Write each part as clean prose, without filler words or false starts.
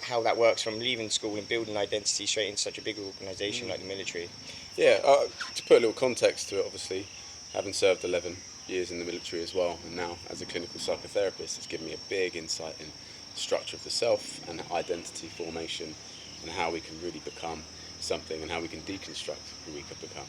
how that works from leaving school and building identity straight into such a big organisation like the military. Yeah, to put a little context to it, obviously, having served 11 years in the military as well, and now as a clinical psychotherapist, it's given me a big insight in the structure of the self and identity formation and how we can really become something and how we can deconstruct who we could become.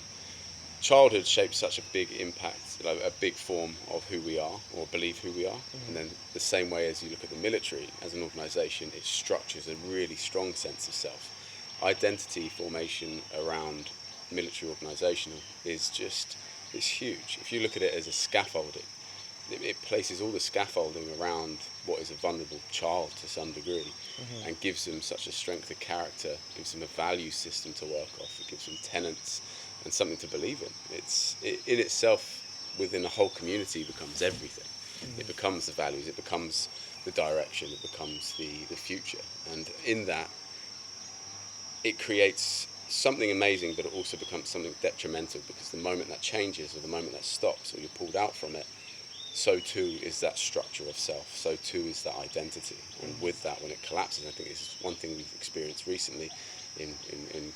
Childhood shapes such a big impact, like a big form of who we are or believe who we are. And then the same way as you look at the military as an organisation, it structures a really strong sense of self. Identity formation around military organisation is huge. If you look at it as a scaffolding, it places all the scaffolding around what is a vulnerable child to some degree, and gives them such a strength of character, gives them a value system to work off, it gives them tenets and something to believe in. It in itself, within a whole community, becomes everything. It becomes the values, it becomes the direction, it becomes the future. And in that, it creates something amazing, but it also becomes something detrimental, because the moment that changes or the moment that stops or you're pulled out from it, so too is that structure of self, so too is that identity. And with that, when it collapses, I think it's one thing we've experienced recently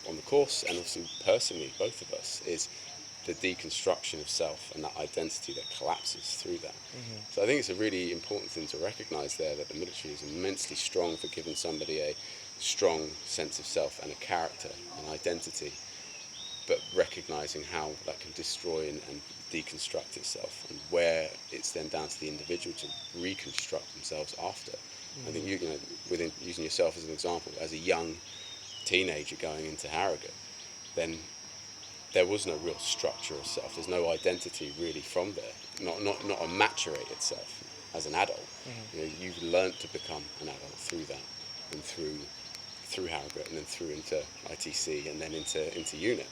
on the course, and also personally, both of us, is the deconstruction of self and that identity that collapses through that. So I think it's a really important thing to recognise there, that the military is immensely strong for giving somebody a strong sense of self and a character and identity, but recognising how that can destroy and deconstruct itself, and where it's then down to the individual to reconstruct themselves after. I think within using yourself as an example, as a young teenager going into Harrogate, then there was no real structure of self. There's no identity really from there. Not a maturated self as an adult. You've learnt to become an adult through that, and through Harrogate, and then through into ITC, and then into unit.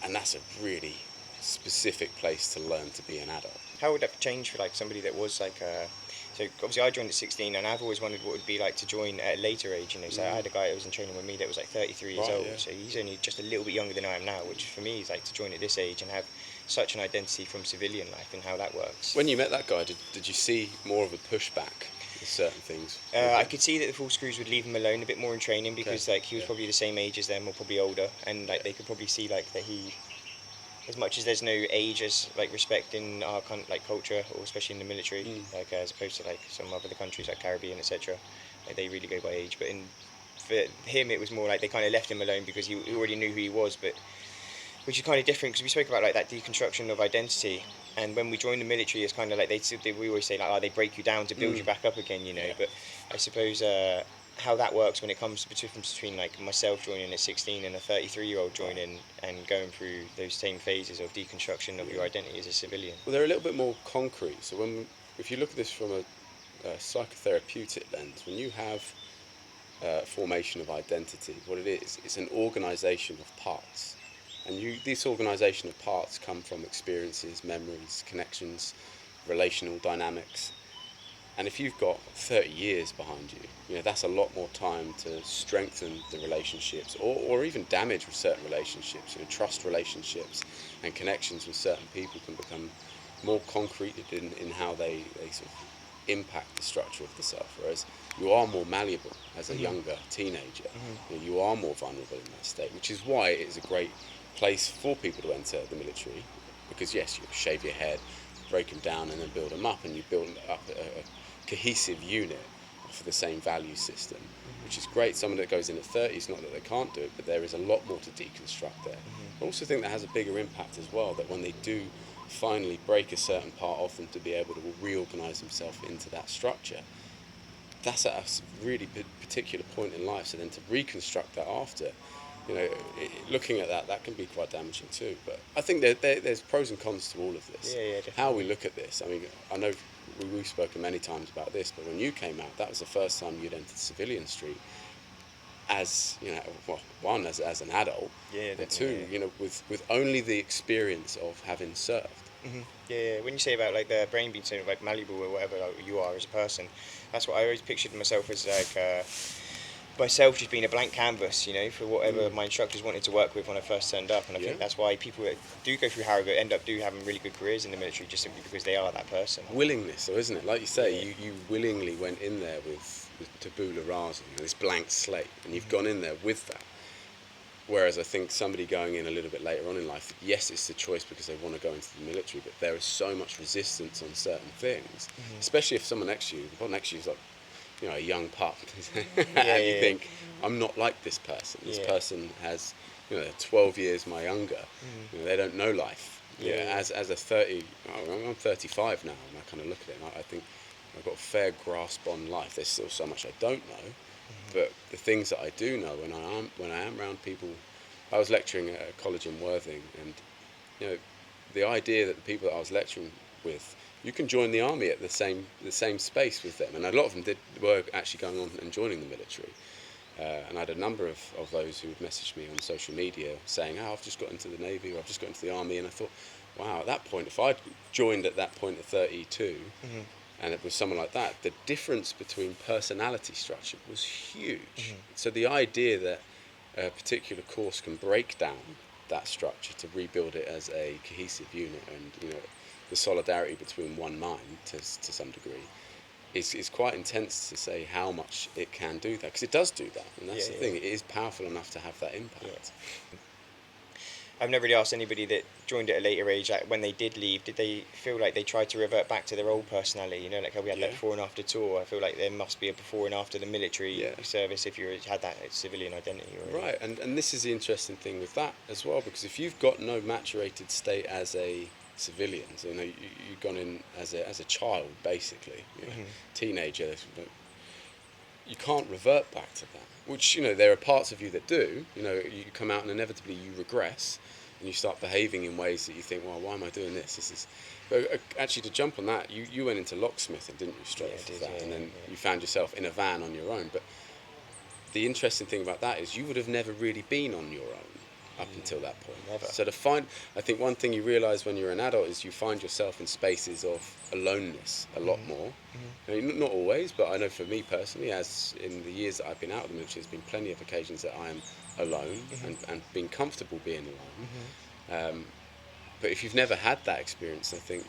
And that's a really specific place to learn to be an adult. How would that change for like somebody that was like so obviously I joined at 16, and I've always wondered what it would be like to join at a later age, so I had a guy that was in training with me that was like 33 years old, so he's only just a little bit younger than I am now, which for me is like to join at this age and have such an identity from civilian life and how that works. When you met that guy, did you see more of a pushback with certain things? I could see that the full screws would leave him alone a bit more in training, because like he was probably the same age as them, or probably older, and like they could probably see like that he, as much as there's no age as like respect in our like culture, or especially in the military, like as opposed to like some other countries like Caribbean, etc. Like they really go by age. But for him, it was more like they kind of left him alone because he already knew who he was. But which is kind of different, because we spoke about like that deconstruction of identity. And when we join the military, it's kind of like we always say like, oh, they break you down to build you back up again, But I suppose how that works when it comes to the difference between like myself joining at 16 and a 33-year-old joining and going through those same phases of deconstruction of your identity as a civilian. Well, they're a little bit more concrete. So if you look at this from a psychotherapeutic lens, when you have formation of identity, what it is, it's an organisation of parts. And this organisation of parts come from experiences, memories, connections, relational dynamics. And if you've got 30 years behind you, that's a lot more time to strengthen the relationships, or even damage with certain relationships. Trust relationships and connections with certain people can become more concrete in how they sort of impact the structure of the self. Whereas you are more malleable as a younger teenager. You are more vulnerable in that state, which is why it is a great place for people to enter the military, because yes, you shave your head, break them down, and then build them up, and you build up a cohesive unit for the same value system, which is great. Someone that goes in at 30, it's not that they can't do it, but there is a lot more to deconstruct there. I also think that has a bigger impact as well, that when they do finally break a certain part of them to be able to reorganise themselves into that structure, that's at a really particular point in life. So then to reconstruct that after, looking at that can be quite damaging too. But I think there's pros and cons to all of this. Yeah, definitely. How we look at this. I mean, I know we've spoken many times about this, but when you came out, that was the first time you'd entered Civilian Street as, one, as an adult, and two, with only the experience of having served. Yeah, when you say about like the brain being sort of like malleable or whatever like, you are as a person, that's what I always pictured myself as, like myself just being a blank canvas, for whatever my instructors wanted to work with when I first turned up. And I think that's why people that do go through Harrogate end up having really good careers in the military, just simply because they are that person. Willingness, though, isn't it? Like you say, you willingly went in there with tabula rasa, this blank slate, and you've gone in there with that. Whereas I think somebody going in a little bit later on in life, yes, it's the choice because they want to go into the military, but there is so much resistance on certain things, especially if someone next to you, the one next to you is like, a young pup, and you think, I'm not like this person. This person has, 12 years my younger. They don't know life. As a 30, I'm 35 now, and I kind of look at it, and I think I've got a fair grasp on life. There's still so much I don't know, but the things that I do know, when I am around people, I was lecturing at a college in Worthing, and the idea that the people that I was lecturing with, you can join the army at the same space with them, and a lot of them were actually going on and joining the military. And I had a number of those who would message me on social media saying, I've just got into the Navy, or I've just got into the Army, and I thought, wow, at that point, if I'd joined at that point at 32, and it was someone like that, the difference between personality structure was huge. So the idea that a particular course can break down that structure to rebuild it as a cohesive unit, and the solidarity between one mind to some degree, is quite intense to say how much it can do that, because it does do that, and that's the thing. It is powerful enough to have that impact. I've never really asked anybody that joined at a later age, like when they did leave, did they feel like they tried to revert back to their old personality? Like how we had that before and after tour. I feel like there must be a before and after the military service if you had that civilian identity already. Right, and this is the interesting thing with that as well, because if you've got no maturated state as a civilian, so you've gone in as a child, basically, teenager, you can't revert back to that. Which, there are parts of you that do. You come out and inevitably you regress, and you start behaving in ways that you think, well, why am I doing this? This is. But actually, to jump on that, you went into locksmithing, didn't you? Straight after that, and then you found yourself in a van on your own. But the interesting thing about that is you would have never really been on your own up until that point. Never. So I think one thing you realise when you're an adult is you find yourself in spaces of aloneness a lot more. Not always, but I know for me personally, as in the years that I've been out of the military, there's been plenty of occasions that I am alone and being comfortable being alone. But if you've never had that experience, I think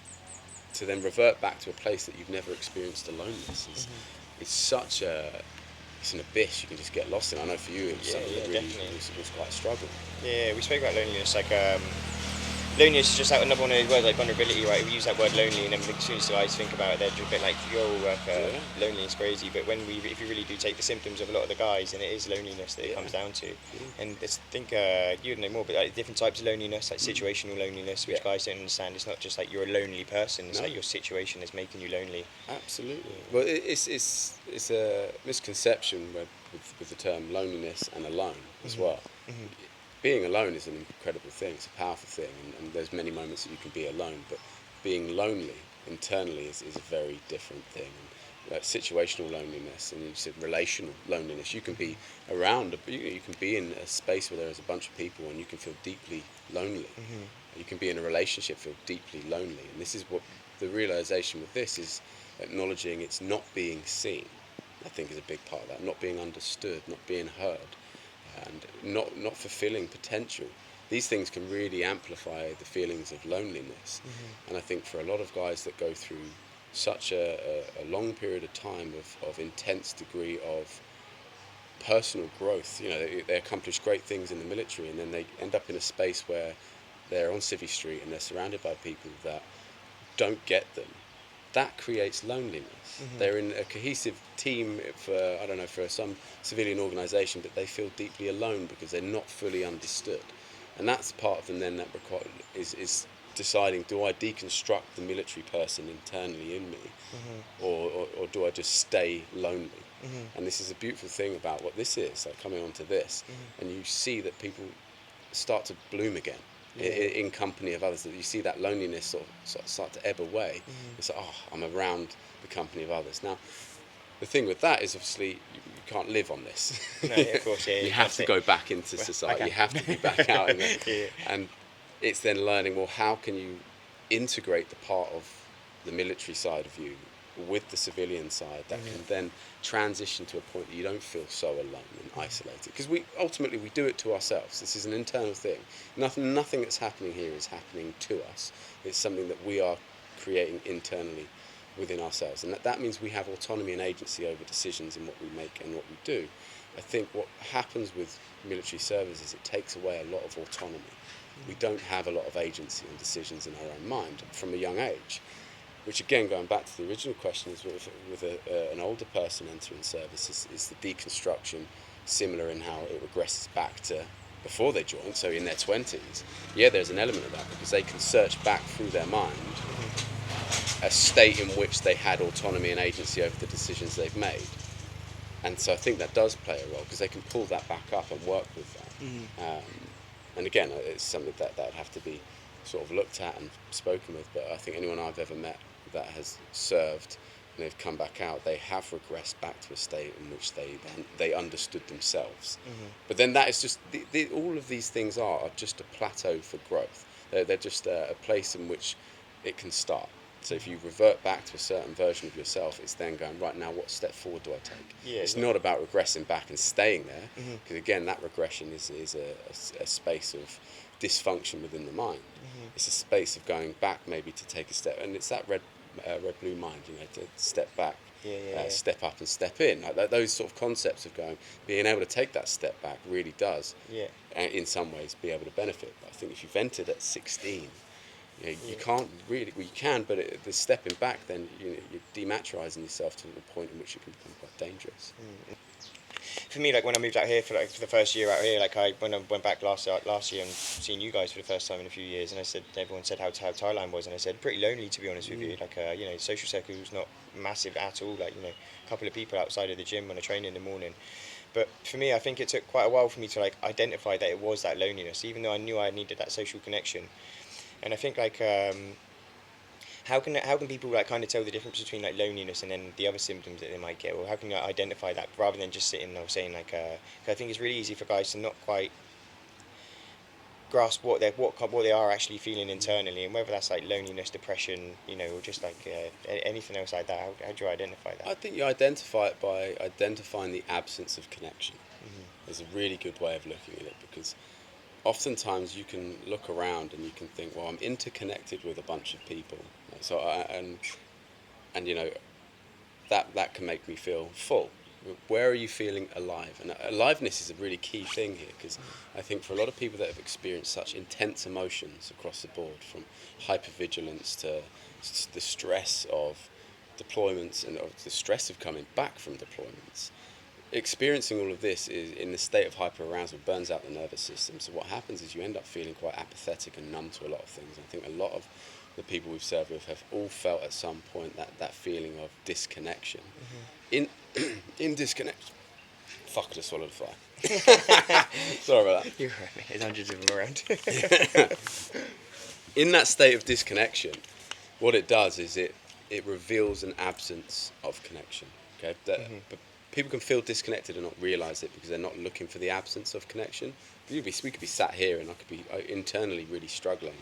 to then revert back to a place that you've never experienced aloneness is such it's an abyss you can just get lost in. I know for you it was something that really was quite a struggle. Yeah, we spoke about loneliness. Loneliness is just like another one of those words, like vulnerability, right? We use that word lonely, and then as soon as the guys think about it, they're just a bit like, loneliness crazy. But if you really do take the symptoms of a lot of the guys, then it is loneliness that it comes down to. And I think you'd know more, but like different types of loneliness, like situational loneliness, which guys don't understand. It's not just like you're a lonely person; it's like your situation is making you lonely. Absolutely. Well, it's a misconception with the term loneliness and alone as well. Being alone is an incredible thing. It's a powerful thing, and there's many moments that you can be alone. But being lonely internally is a very different thing. Like situational loneliness, and you said relational loneliness. You can be around, you can be in a space where there's a bunch of people, and you can feel deeply lonely. You can be in a relationship, feel deeply lonely, and this is what the realization with this is: acknowledging it's not being seen. I think is a big part of that. Not being understood, not being heard. And not fulfilling potential. These things can really amplify the feelings of loneliness. And I think for a lot of guys that go through such a long period of time of intense degree of personal growth, they accomplish great things in the military, and then they end up in a space where they're on Civvy Street and they're surrounded by people that don't get them. That creates loneliness. They're in a cohesive team for some civilian organisation, but they feel deeply alone because they're not fully understood. And that's part of them then that is deciding, do I deconstruct the military person internally in me, or do I just stay lonely? And this is a beautiful thing about what this is, like coming onto this, and you see that people start to bloom again. In company of others, that you see that loneliness sort of start to ebb away. It's like, I'm around the company of others. Now, the thing with that is obviously you can't live on this. No, of course, you have to go back into society. You have to be back out in it. And it's then learning, well, how can you integrate the part of the military side of you with the civilian side that can then transition to a point that you don't feel so alone and isolated, because we ultimately do it to ourselves. This is an internal thing. Nothing that's happening here is happening to us. It's something that we are creating internally within ourselves, and that means we have autonomy and agency over decisions in what we make and what we do. I think what happens with military service is it takes away a lot of autonomy. We don't have a lot of agency and decisions in our own mind from a young age, which again, going back to the original question, is with an older person entering service, is the deconstruction similar in how it regresses back to before they join, so in their 20s? Yeah, there's an element of that, because they can search back through their mind a state in which they had autonomy and agency over the decisions they've made. And so I think that does play a role, because they can pull that back up and work with that. And again, it's something that would have to be sort of looked at and spoken with. But I think anyone I've ever met that has served and they've come back out, they have regressed back to a state in which they understood themselves. But then that is just all of these things are just a plateau for growth. They're just a place in which it can start. So if you revert back to a certain version of yourself, it's then going, right, now what step forward do I take? Yeah, it's not about regressing back and staying there, because again, that regression is a space of dysfunction within the mind. It's a space of going back maybe to take a step, and it's that red blue mind, to step back, step up and step in. Like those sort of concepts of being able to take that step back really does, in some ways, be able to benefit. But I think if you've entered at 16, you can't really, well, you can, but the stepping back, then you're dematerialising yourself to the point in which it can become quite dangerous. For me, like when I moved out here for the first year out here, when I went back last year and seen you guys for the first time in a few years, and everyone said how Thailand was, and I said pretty lonely, to be honest with you. Social circle was not massive at all. A couple of people outside of the gym when I train in the morning. But for me, I think it took quite a while for me to identify that it was that loneliness, even though I knew I needed that social connection. And I think how can people kind of tell the difference between loneliness and then the other symptoms that they might get, or how can you identify that rather than just sitting or saying 'cause I think it's really easy for guys to not quite grasp what they are actually feeling internally, and whether that's loneliness, depression, or just anything else like that. How do you identify that? I think you identify it by identifying the absence of connection. Is a really good way of looking at it, because oftentimes you can look around and you can think, well, I'm interconnected with a bunch of people, so that can make me feel full. Where are you feeling alive? And aliveness is a really key thing here, because I think for a lot of people that have experienced such intense emotions across the board, from hypervigilance to the stress of deployments and the stress of coming back from deployments, experiencing all of this is in the state of hyperarousal, burns out the nervous system. So what happens is you end up feeling quite apathetic and numb to a lot of things. I think a lot of the people we've served with have all felt at some point that feeling of disconnection. In disconnection. Fuck, I just swallowed a fly. Sorry about that. You're right, mate. There's hundreds of them around. In that state of disconnection, what it does is it reveals an absence of connection. Okay, but people can feel disconnected and not realise it because they're not looking for the absence of connection. We could be sat here and I could be internally really struggling,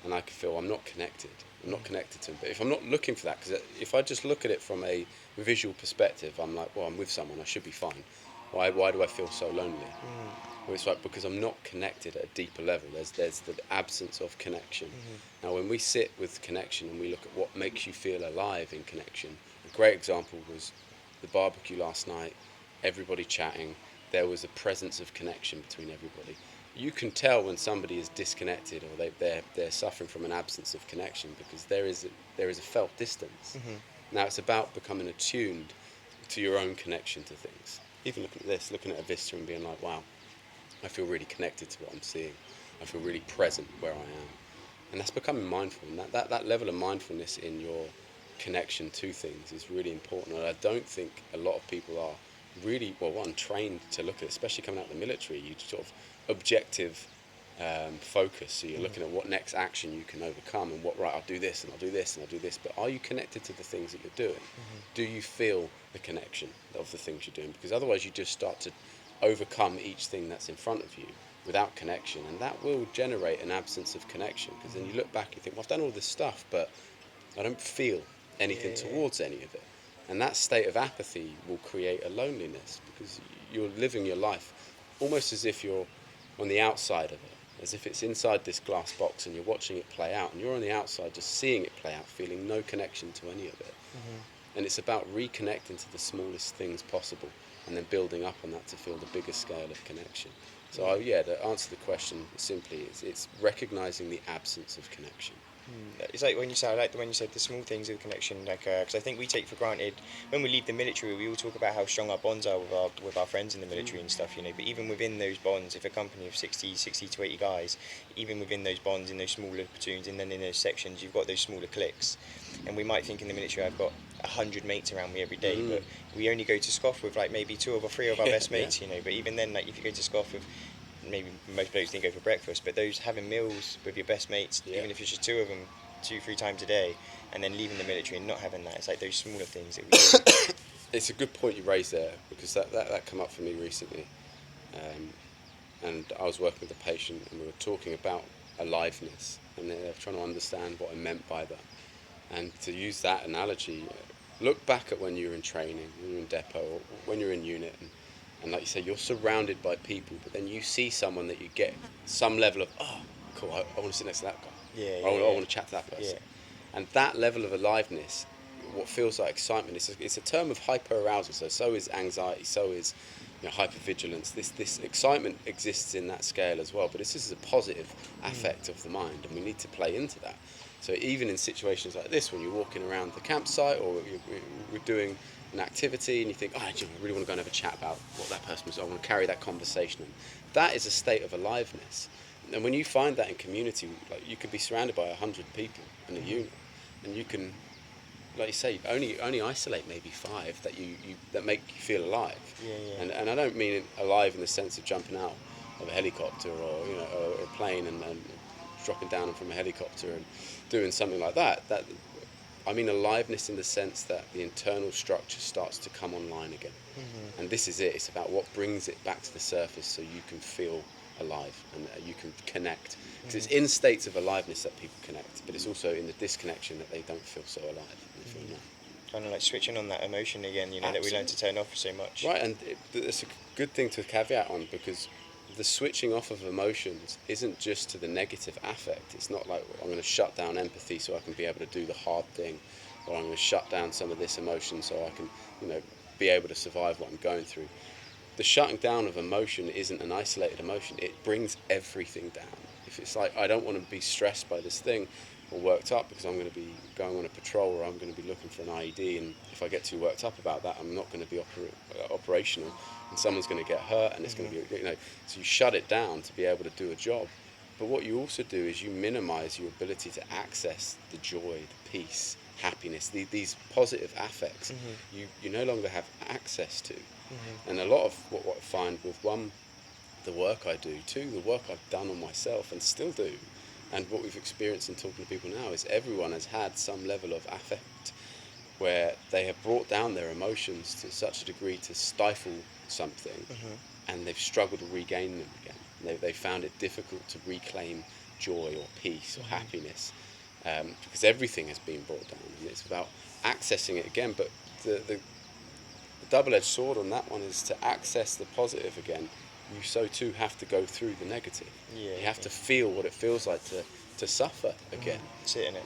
and I could feel I'm not connected. I'm not connected to them. But if I'm not looking for that, because if I just look at it from a visual perspective, I'm like, well, I'm with someone, I should be fine. Why do I feel so lonely? Well, it's because I'm not connected at a deeper level. There's the absence of connection. Now, when we sit with connection and we look at what makes you feel alive in connection, a great example was the barbecue last night, everybody chatting, there was a presence of connection between everybody. You can tell when somebody is disconnected or they're suffering from an absence of connection, because there is a felt distance. Now it's about becoming attuned to your own connection to things. Even looking at a vista and being like, wow, I feel really connected to what I'm seeing. I feel really present where I am. And that's becoming mindful. And that level of mindfulness in your connection to things is really important. And I don't think a lot of people are really, trained to look at it, especially coming out of the military. You sort of objective focus. So you're looking at what next action you can overcome and I'll do this and I'll do this and I'll do this. But are you connected to the things that you're doing? Do you feel the connection of the things you're doing? Because otherwise you just start to overcome each thing that's in front of you without connection, and that will generate an absence of connection, because then you look back and you think, well, I've done all this stuff, but I don't feel anything towards any of it. And that state of apathy will create a loneliness, because you're living your life almost as if you're on the outside of it. as if it's inside this glass box and you're watching it play out, and you're on the outside just seeing it play out, feeling no connection to any of it. And it's about reconnecting to the smallest things possible and then building up on that to feel the bigger scale of connection. So to answer the question simply, it's recognizing the absence of connection. It's like when you say, I like when you said the small things of connection, like because I think we take for granted when we leave the military, we all talk about how strong our bonds are with our friends in the military and stuff, you know. But even within those bonds, if a company of 60 to 80 guys, even within those bonds, in those smaller platoons, and then in those sections, you've got those smaller cliques. And we might think in the military, I've got 100 mates around me every day, but we only go to SCOF with like maybe 2 or 3 of our best mates, you know. But even then, like if you go to SCOF with maybe most blokes didn't go for breakfast, but those having meals with your best mates, even if it's just 2 of them, 2-3 times a day, and then leaving the military and not having that, it's like those smaller things that we do. It's a good point you raised there, because that came up for me recently, and I was working with a patient and we were talking about aliveness, and they were trying to understand what I meant by that. And to use that analogy, look back at when you were in training, when you were in depot, or when you're in unit, and like you say, you're surrounded by people, but then you see someone that you get some level of, oh, cool, I want to sit next to that guy. I want to chat to that person. And that level of aliveness, what feels like excitement, it's a term of hyperarousal. So is anxiety, so is hypervigilance. This excitement exists in that scale as well, but this is a positive affect of the mind, and we need to play into that. So even in situations like this, when you're walking around the campsite or we're doing an activity and you think, I really want to go and have a chat about what that person was, I want to carry that conversation on. That is a state of aliveness. And when you find that in community, like you could be surrounded by 100 people in a unit, and you can, like you say, only isolate maybe 5 that make you feel alive. And I don't mean alive in the sense of jumping out of a helicopter or or a plane and dropping down from a helicopter and doing something like that. I mean aliveness in the sense that the internal structure starts to come online again. And this is it. It's about what brings it back to the surface so you can feel alive and you can connect. Because it's in states of aliveness that people connect, but it's also in the disconnection that they don't feel so alive. They feel numb. Kind of like switching on that emotion again, that we learn to turn off so much. Right, and it's a good thing to caveat on, because the switching off of emotions isn't just to the negative affect. It's not like I'm going to shut down empathy so I can be able to do the hard thing, or I'm going to shut down some of this emotion so I can, be able to survive what I'm going through. The shutting down of emotion isn't an isolated emotion. It brings everything down. If it's like, I don't want to be stressed by this thing or worked up because I'm going to be going on a patrol or I'm going to be looking for an IED, and if I get too worked up about that, I'm not going to be operational, and someone's going to get hurt, and it's going to be, so you shut it down to be able to do a job. But what you also do is you minimize your ability to access the joy, the peace, happiness, these positive affects. You no longer have access to. And a lot of what I find with the work I do, 2, the work I've done on myself and still do, and what we've experienced in talking to people now, is everyone has had some level of affect where they have brought down their emotions to such a degree to stifle something, and they've struggled to regain them again. They found it difficult to reclaim joy or peace or happiness, because everything has been brought down, and it's about accessing it again. But the double-edged sword on that one is to access the positive again. You so too have to go through the negative. You have to feel what it feels like to suffer again. Sit in it.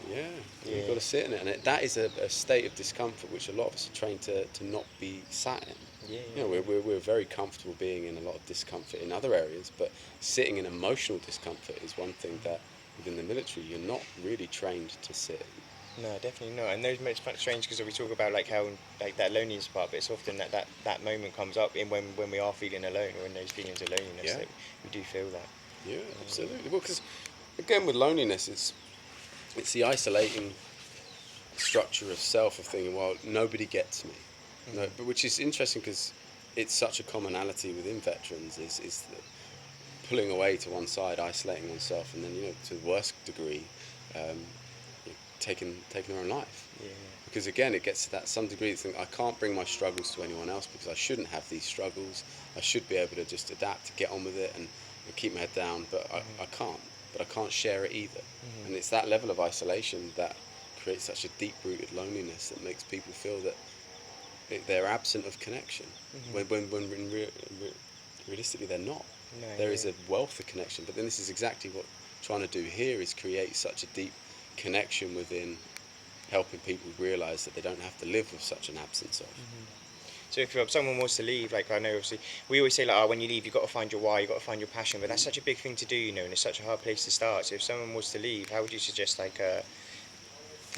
You've got to sit in it, and that is a state of discomfort which a lot of us are trained to not be sat in. We're very comfortable being in a lot of discomfort in other areas, but sitting in emotional discomfort is one thing that within the military you're not really trained to sit in. No, definitely not. And those moments are strange because we talk about like how like that loneliness part, but it's often that moment comes up in when we are feeling alone, or in those feelings of loneliness that we do feel that. Yeah, absolutely. Well, because again with loneliness, it's the isolating structure of self of thinking, well, nobody gets me. No, but which is interesting because it's such a commonality within veterans is the pulling away to one side, isolating oneself, and then to the worst degree. Taking their own life. Because again, it gets to that some degree to think I can't bring my struggles to anyone else because I shouldn't have these struggles. I should be able to just adapt, to get on with it and keep my head down, but I can't. But I can't share it either. And it's that level of isolation that creates such a deep-rooted loneliness that makes people feel that they're absent of connection when realistically they're not. No, There yeah. is a wealth of connection, but then this is exactly what I'm trying to do here, is create such a deep connection within, helping people realise that they don't have to live with such an absence of. So if someone wants to leave, like I know obviously we always say like, oh, when you leave, you've got to find your why, you've got to find your passion, but that's such a big thing to do, you know, and it's such a hard place to start. So if someone was to leave, how would you suggest like the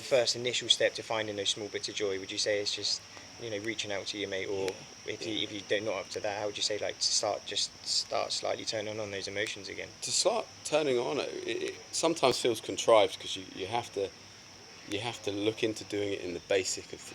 first initial step to finding those small bits of joy? Would you say it's just, you know, reaching out to your mate, or if you don't not up to that, how would you say like to start slightly turning on those emotions again? To start turning on it, it sometimes feels contrived, because you have to look into doing it in the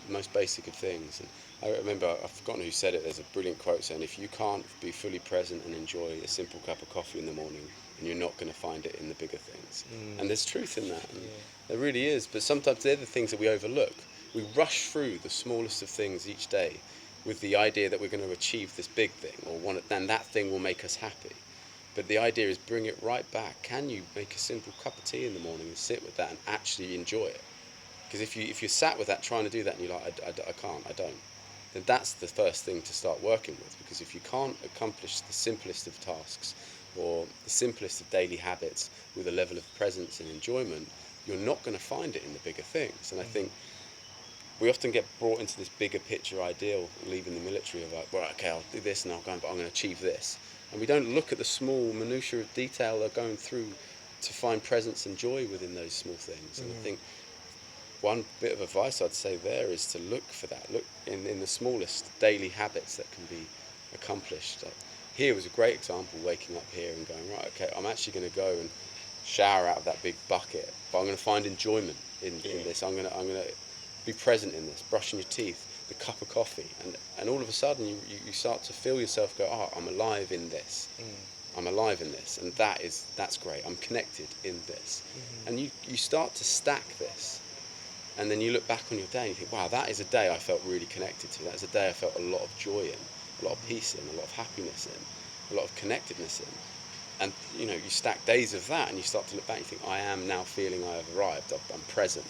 most basic of things. And I remember, I've forgotten who said it, there's a brilliant quote saying, if you can't be fully present and enjoy a simple cup of coffee in the morning, and you're not going to find it in the bigger things. And there's truth in that, and Yeah. there really is. But sometimes they're the things that we overlook. We rush through the smallest of things each day with the idea that we're going to achieve this big thing, then that thing will make us happy. But the idea is, bring it right back. Can you make a simple cup of tea in the morning and sit with that and actually enjoy it? Because if you're sat with that trying to do that and you're like, I can't, I don't, then that's the first thing to start working with. Because if you can't accomplish the simplest of tasks or the simplest of daily habits with a level of presence and enjoyment, you're not going to find it in the bigger things. And I think we often get brought into this bigger picture ideal, leaving the military, of like, well, okay, I'll do this and I'm going to achieve this. And we don't look at the small minutiae of detail they're going through to find presence and joy within those small things. And I think one bit of advice I'd say there is to look for that. Look in the smallest daily habits that can be accomplished. Like, here was a great example, waking up here and going, right, okay, I'm actually going to go and shower out of that big bucket, but I'm going to find enjoyment in this. I'm going to be present in this, brushing your teeth, the cup of coffee, and all of a sudden you start to feel yourself go, oh, I'm alive in this. I'm alive in this, and that's great. I'm connected in this. And you start to stack this, and then you look back on your day and you think, wow, that is a day I felt really connected to. That's a day I felt a lot of joy in, a lot of peace in, a lot of happiness in, a lot of connectedness in. And you know, you stack days of that, and you start to look back and you think, I am now feeling I have arrived. I'm present.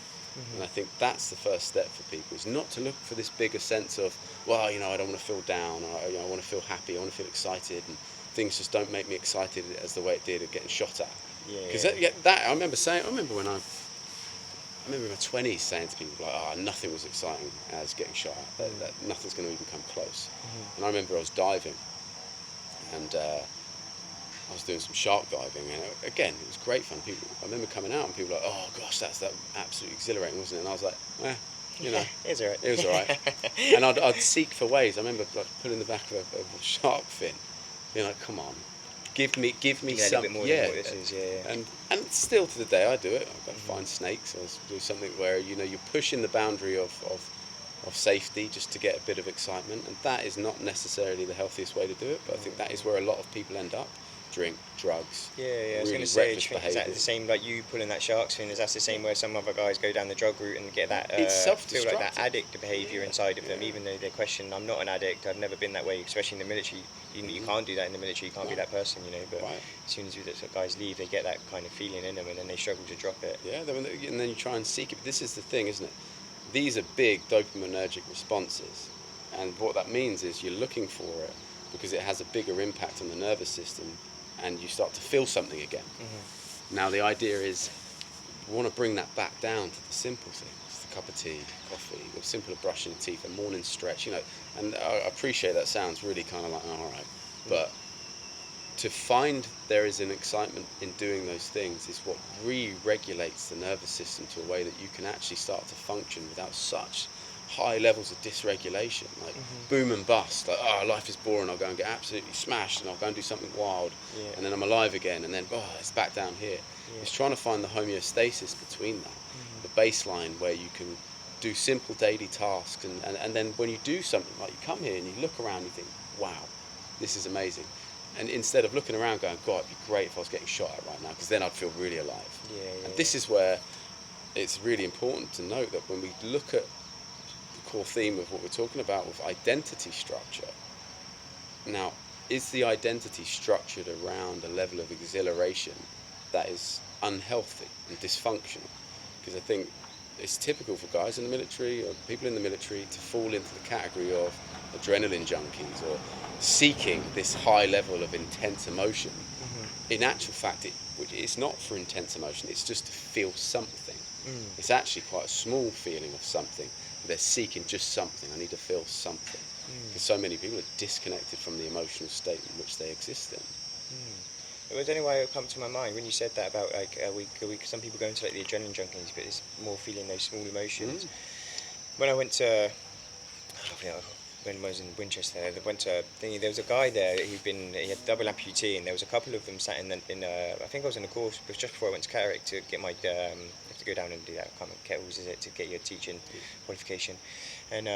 And I think that's the first step for people, is not to look for this bigger sense of, well, you know, I don't want to feel down, or you know, I want to feel happy, I want to feel excited, and things just don't make me excited as the way it did of getting shot at. Because I remember when I remember in my 20s saying to people like, oh, nothing was exciting as getting shot at, that nothing's going to even come close. And I remember I was diving, and I was doing some shark diving, and again, it was great fun. I remember coming out and people were like, oh gosh, that absolutely exhilarating, wasn't it? And I was like, you know, It's alright. it was alright. And I'd seek for ways. I remember like pulling the back of a shark fin, being like, come on, give me A little bit more than what this is, and still to the day I do it. I've got to find snakes, or do something where, you know, you're pushing the boundary of safety just to get a bit of excitement, and that is not necessarily the healthiest way to do it, but I think that is where a lot of people end up. Drink, drugs, I was really going to say, reckless is that behaviour. the same like you pulling that shark's fin? Is that the same where some other guys go down the drug route and get that It's feel self-destructive. like that addict behaviour inside of them, even though they question, I'm not an addict, I've never been that way, especially in the military. You can't do that in the military, you can't be that person, you know. But Right. as soon as guys leave, they get that kind of feeling in them, and then they struggle to drop it. Yeah, and then you try and seek it. But this is the thing, isn't it? These are big dopaminergic responses, and what that means is you're looking for it because it has a bigger impact on the nervous system, and you start to feel something again. Now the idea is, we want to bring that back down to the simple things: the cup of tea, coffee, the simple brushing your teeth, a morning stretch. You know, and I appreciate that sounds really kind of like, all right, but to find there is an excitement in doing those things is what re-regulates the nervous system to a way that you can actually start to function without such high levels of dysregulation, like boom and bust, like, oh, life is boring, I'll go and get absolutely smashed, and I'll go and do something wild, and then I'm alive again, and then, oh, it's back down here. It's trying to find the homeostasis between that, the baseline where you can do simple daily tasks, and then when you do something, like you come here and you look around and you think, wow, this is amazing. And instead of looking around going, God, it'd be great if I was getting shot at right now, because then I'd feel really alive. And this is where it's really important to note that when we look at the core theme of what we're talking about with identity structure, now, is the identity structured around a level of exhilaration that is unhealthy and dysfunctional? Because I think it's typical for guys in the military or people in the military to fall into the category of adrenaline junkies or seeking this high level of intense emotion. In actual fact, it's not for intense emotion, it's just to feel something. It's actually quite a small feeling of something. They're seeking just something. I need to feel something. Because so many people are disconnected from the emotional state in which they exist in. It was only why it come to my mind when you said that about like some people go into like the adrenaline junkies, but it's more feeling those small emotions. When I went to, when I was in Winchester, there was a guy there he had double amputee, and there was a couple of them sat I think I was in a course, but just before I went to Carrick to get my, you have to go down and do that, I can't remember, kettles is it, to get your teaching qualification, and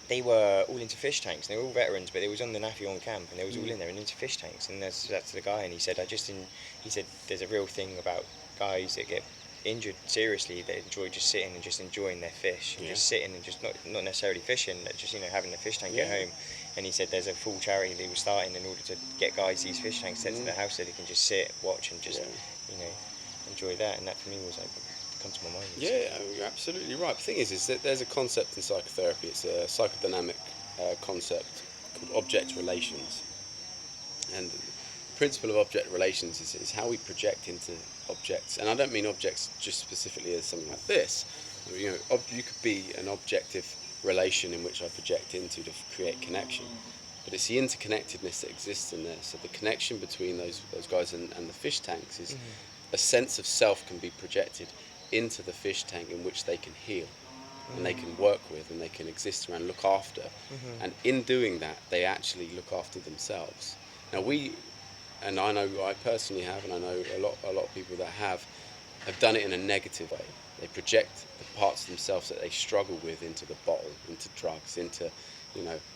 they were all into fish tanks. They were all veterans, but they was on the Nafion camp, and they was all in there and into fish tanks. And that's the guy, and he said, he said, there's a real thing about guys that get injured seriously. They enjoy just sitting and just enjoying their fish, and just sitting and just not necessarily fishing, but just having a fish tank at home. And he said there's a full charity they were starting in order to get guys these fish tanks sent to their house so they can just sit, watch, and just enjoy that. And that for me was like, come to my mind. Yeah, you're absolutely right. The thing is that there's a concept in psychotherapy. It's a psychodynamic concept called object relations, and the principle of object relations is how we project into objects. And I don't mean objects just specifically as something like this. You could be an objective relation in which I project into to create connection, but it's the interconnectedness that exists in there. So the connection between those guys and the fish tanks is a sense of self can be projected into the fish tank in which they can heal and they can work with and they can exist around, look after, and in doing that they actually look after themselves. Now and I know I personally have, and I know a lot of people that have done it in a negative way. They project the parts of themselves that they struggle with into the bottle, into drugs, into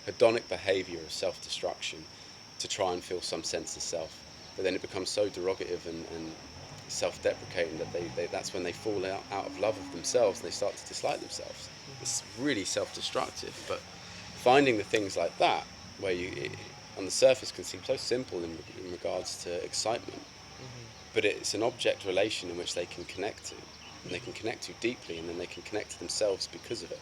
hedonic behavior of self-destruction to try and feel some sense of self, but then it becomes so derogative and self-deprecating that that's when they fall out of love of themselves and they start to dislike themselves. It's really self-destructive. But finding the things like that where you on the surface can seem so simple in regards to excitement, but it's an object relation in which they can connect to, and they can connect to deeply, and then they can connect to themselves because of it.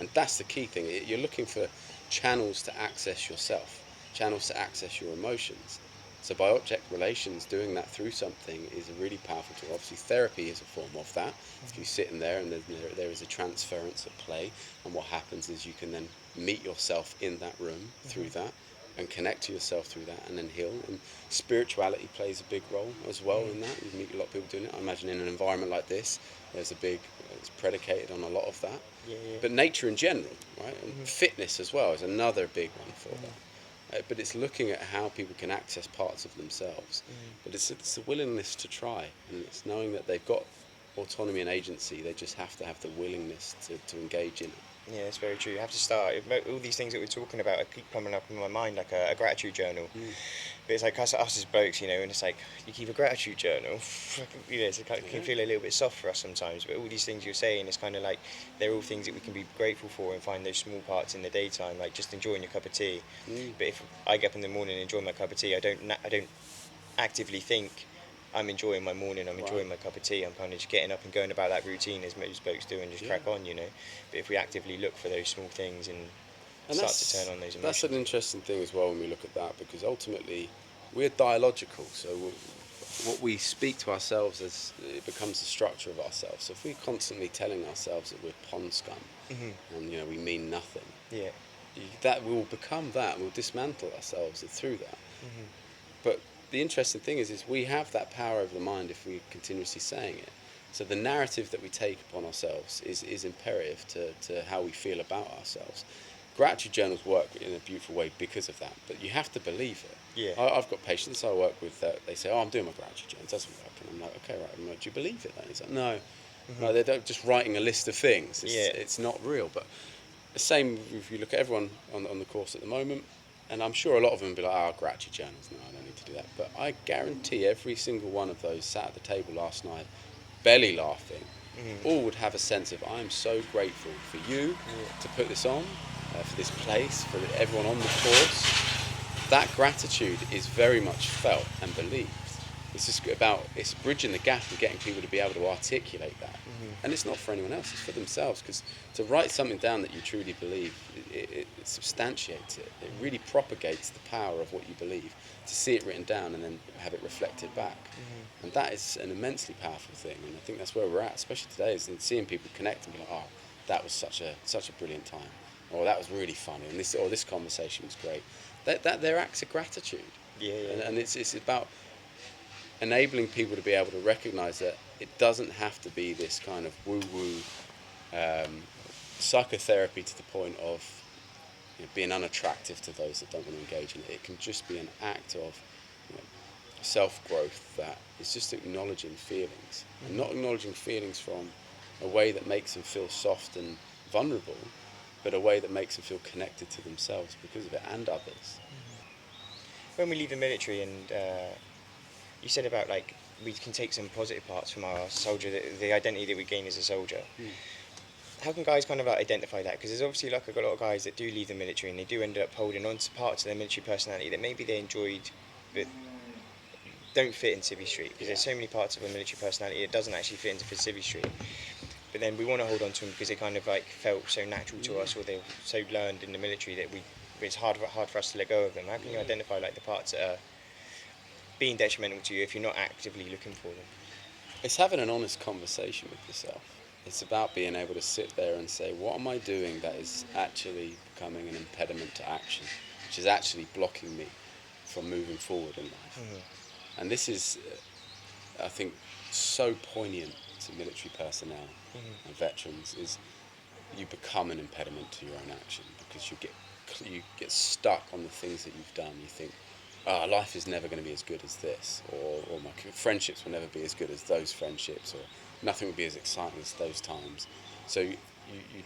And that's the key thing. You're looking for channels to access yourself, channels to access your emotions. So by object relations, doing that through something is a really powerful tool. Obviously, therapy is a form of that. If you sit in there and there is a transference of play, and what happens is you can then meet yourself in that room through that, and connect to yourself through that, and then heal. And spirituality plays a big role as well in that. You meet a lot of people doing it. I imagine in an environment like this, it's predicated on a lot of that. But nature in general, right? And fitness as well is another big one for that. But it's looking at how people can access parts of themselves. But it's the willingness to try, and it's knowing that they've got autonomy and agency. They just have to have the willingness to engage in it. Yeah, that's very true. You have to start. All these things that we're talking about keep coming up in my mind, like a gratitude journal. But it's like us as blokes, and it's like, you keep a gratitude journal. It can feel a little bit soft for us sometimes. But all these things you're saying is kind of like, they're all things that we can be grateful for and find those small parts in the daytime, like just enjoying your cup of tea. But if I get up in the morning and enjoy my cup of tea, I don't actively think I'm enjoying my morning, I'm enjoying my cup of tea. I'm kind of just getting up and going about that routine as most blokes do and just crack on, But if we actively look for those small things and start to turn on those emotions. That's an interesting thing as well when we look at that, because ultimately we're dialogical. So what we speak to ourselves as it becomes the structure of ourselves. So if we're constantly telling ourselves that we're pond scum and we mean nothing, that will become that. We'll dismantle ourselves through that. But the interesting thing is we have that power over the mind if we're continuously saying it. So the narrative that we take upon ourselves is imperative to how we feel about ourselves. Gratitude journals work in a beautiful way because of that, but you have to believe it. I've got patients I work with that they say, I'm doing my gratitude journal, it doesn't work. And I'm like, okay, right, do you believe it? And he's like, no, they don't just writing a list of things. It's not real. But the same if you look at everyone on the course at the moment, and I'm sure a lot of them will be like, gratitude journals, no, I don't need to do that. But I guarantee every single one of those sat at the table last night, belly laughing, all would have a sense of, I'm so grateful for you to put this on, for this place, for everyone on the course. That gratitude is very much felt and believed. It's just it's bridging the gap and getting people to be able to articulate that. And it's not for anyone else, it's for themselves, because to write something down that you truly believe, it substantiates it. It really propagates the power of what you believe, to see it written down and then have it reflected back. And that is an immensely powerful thing, and I think that's where we're at, especially today, is in seeing people connect and be like, oh, that was such a brilliant time, or that was really funny, and this conversation was great. That they're acts of gratitude. Yeah, yeah. And it's about enabling people to be able to recognise that it doesn't have to be this kind of woo-woo psychotherapy to the point of being unattractive to those that don't want to engage in it. It can just be an act of self-growth that is just acknowledging feelings, and not acknowledging feelings from a way that makes them feel soft and vulnerable, but a way that makes them feel connected to themselves because of it and others. When we leave the military, and you said about like we can take some positive parts from our soldier, the identity that we gain as a soldier. How can guys kind of like identify that? Because there's obviously like a lot of guys that do leave the military and they do end up holding on to parts of their military personality that maybe they enjoyed but don't fit in Civvy Street, because there's so many parts of a military personality that doesn't actually fit into Civvy Street. But then we want to hold on to them because they kind of like felt so natural to us, or they were so learned in the military that it's hard for us to let go of them. How can you identify like the parts that are being detrimental to you if you're not actively looking for them? It's having an honest conversation with yourself. It's about being able to sit there and say, what am I doing that is actually becoming an impediment to action, which is actually blocking me from moving forward in life? And this is, I think, so poignant to military personnel and veterans, is you become an impediment to your own action because you get stuck on the things that you've done. You think, life is never going to be as good as this, or my friendships will never be as good as those friendships, or nothing will be as exciting as those times. So you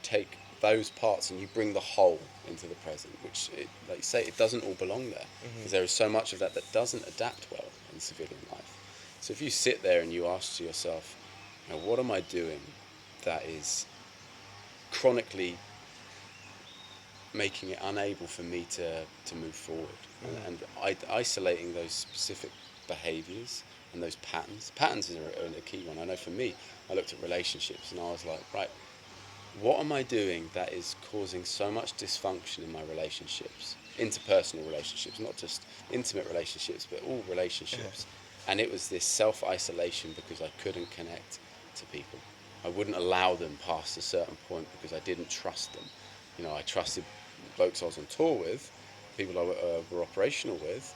take those parts and you bring the whole into the present, which, like you say, it doesn't all belong there, because there is so much of that doesn't adapt well in civilian life. So if you sit there and you ask to yourself, what am I doing that is chronically making it unable for me to move forward, and isolating those specific behaviours and those patterns. Patterns are a key one. I know for me, I looked at relationships and I was like, right, what am I doing that is causing so much dysfunction in my relationships, interpersonal relationships, not just intimate relationships, but all relationships. And it was this self-isolation because I couldn't connect to people. I wouldn't allow them past a certain point because I didn't trust them. I trusted blokes I was on tour with, people I were operational with,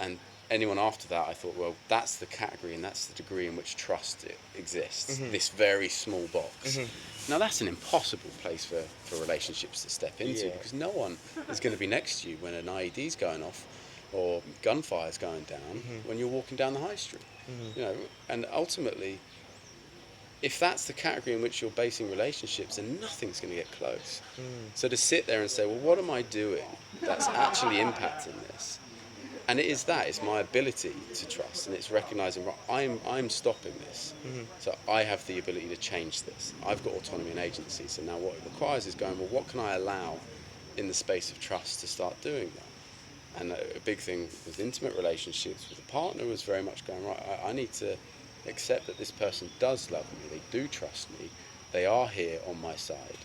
and anyone after that I thought, well, that's the category and that's the degree in which trust exists, this very small box. Now that's an impossible place for relationships to step into, because no one is going to be next to you when an IED's going off or gunfire's going down when you're walking down the high street. And ultimately, if that's the category in which you're basing relationships, then nothing's going to get close. So to sit there and say, well, what am I doing that's actually impacting this? And it's my ability to trust, and it's recognizing, right, I'm stopping this. So I have the ability to change this. I've got autonomy and agency. So now what it requires is going, well, what can I allow in the space of trust to start doing that? And a big thing with intimate relationships with a partner was very much going, right, I need to accept that this person does love me, they do trust me, they are here on my side.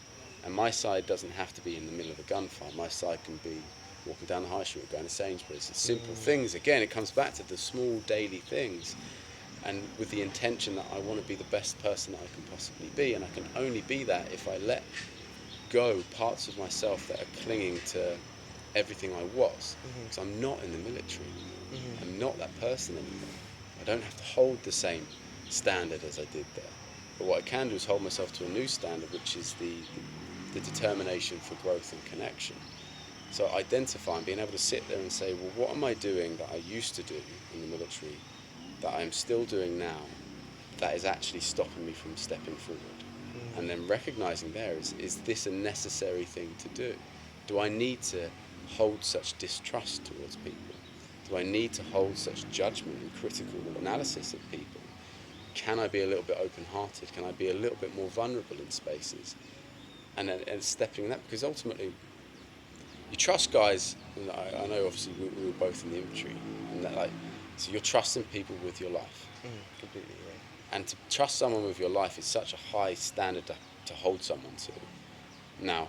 And my side doesn't have to be in the middle of a gunfight. My side can be walking down the high street, going to Sainsbury's. It's simple things. Again, it comes back to the small daily things, and with the intention that I want to be the best person that I can possibly be, and I can only be that if I let go parts of myself that are clinging to everything I was, because I'm not in the military. I'm not that person anymore. I don't have to hold the same standard as I did there. But what I can do is hold myself to a new standard, which is the determination for growth and connection. So identifying, being able to sit there and say, well, what am I doing that I used to do in the military that I'm still doing now that is actually stopping me from stepping forward? And then recognizing there, is this a necessary thing to do? Do I need to hold such distrust towards people? Do I need to hold such judgment and critical analysis of people? Can I be a little bit open-hearted? Can I be a little bit more vulnerable in spaces? And stepping in that, because ultimately, you trust guys, and I know obviously we were both in the infantry, and that, like, So you're trusting people with your life. Completely, yeah. And to trust someone with your life is such a high standard to hold someone to. Now,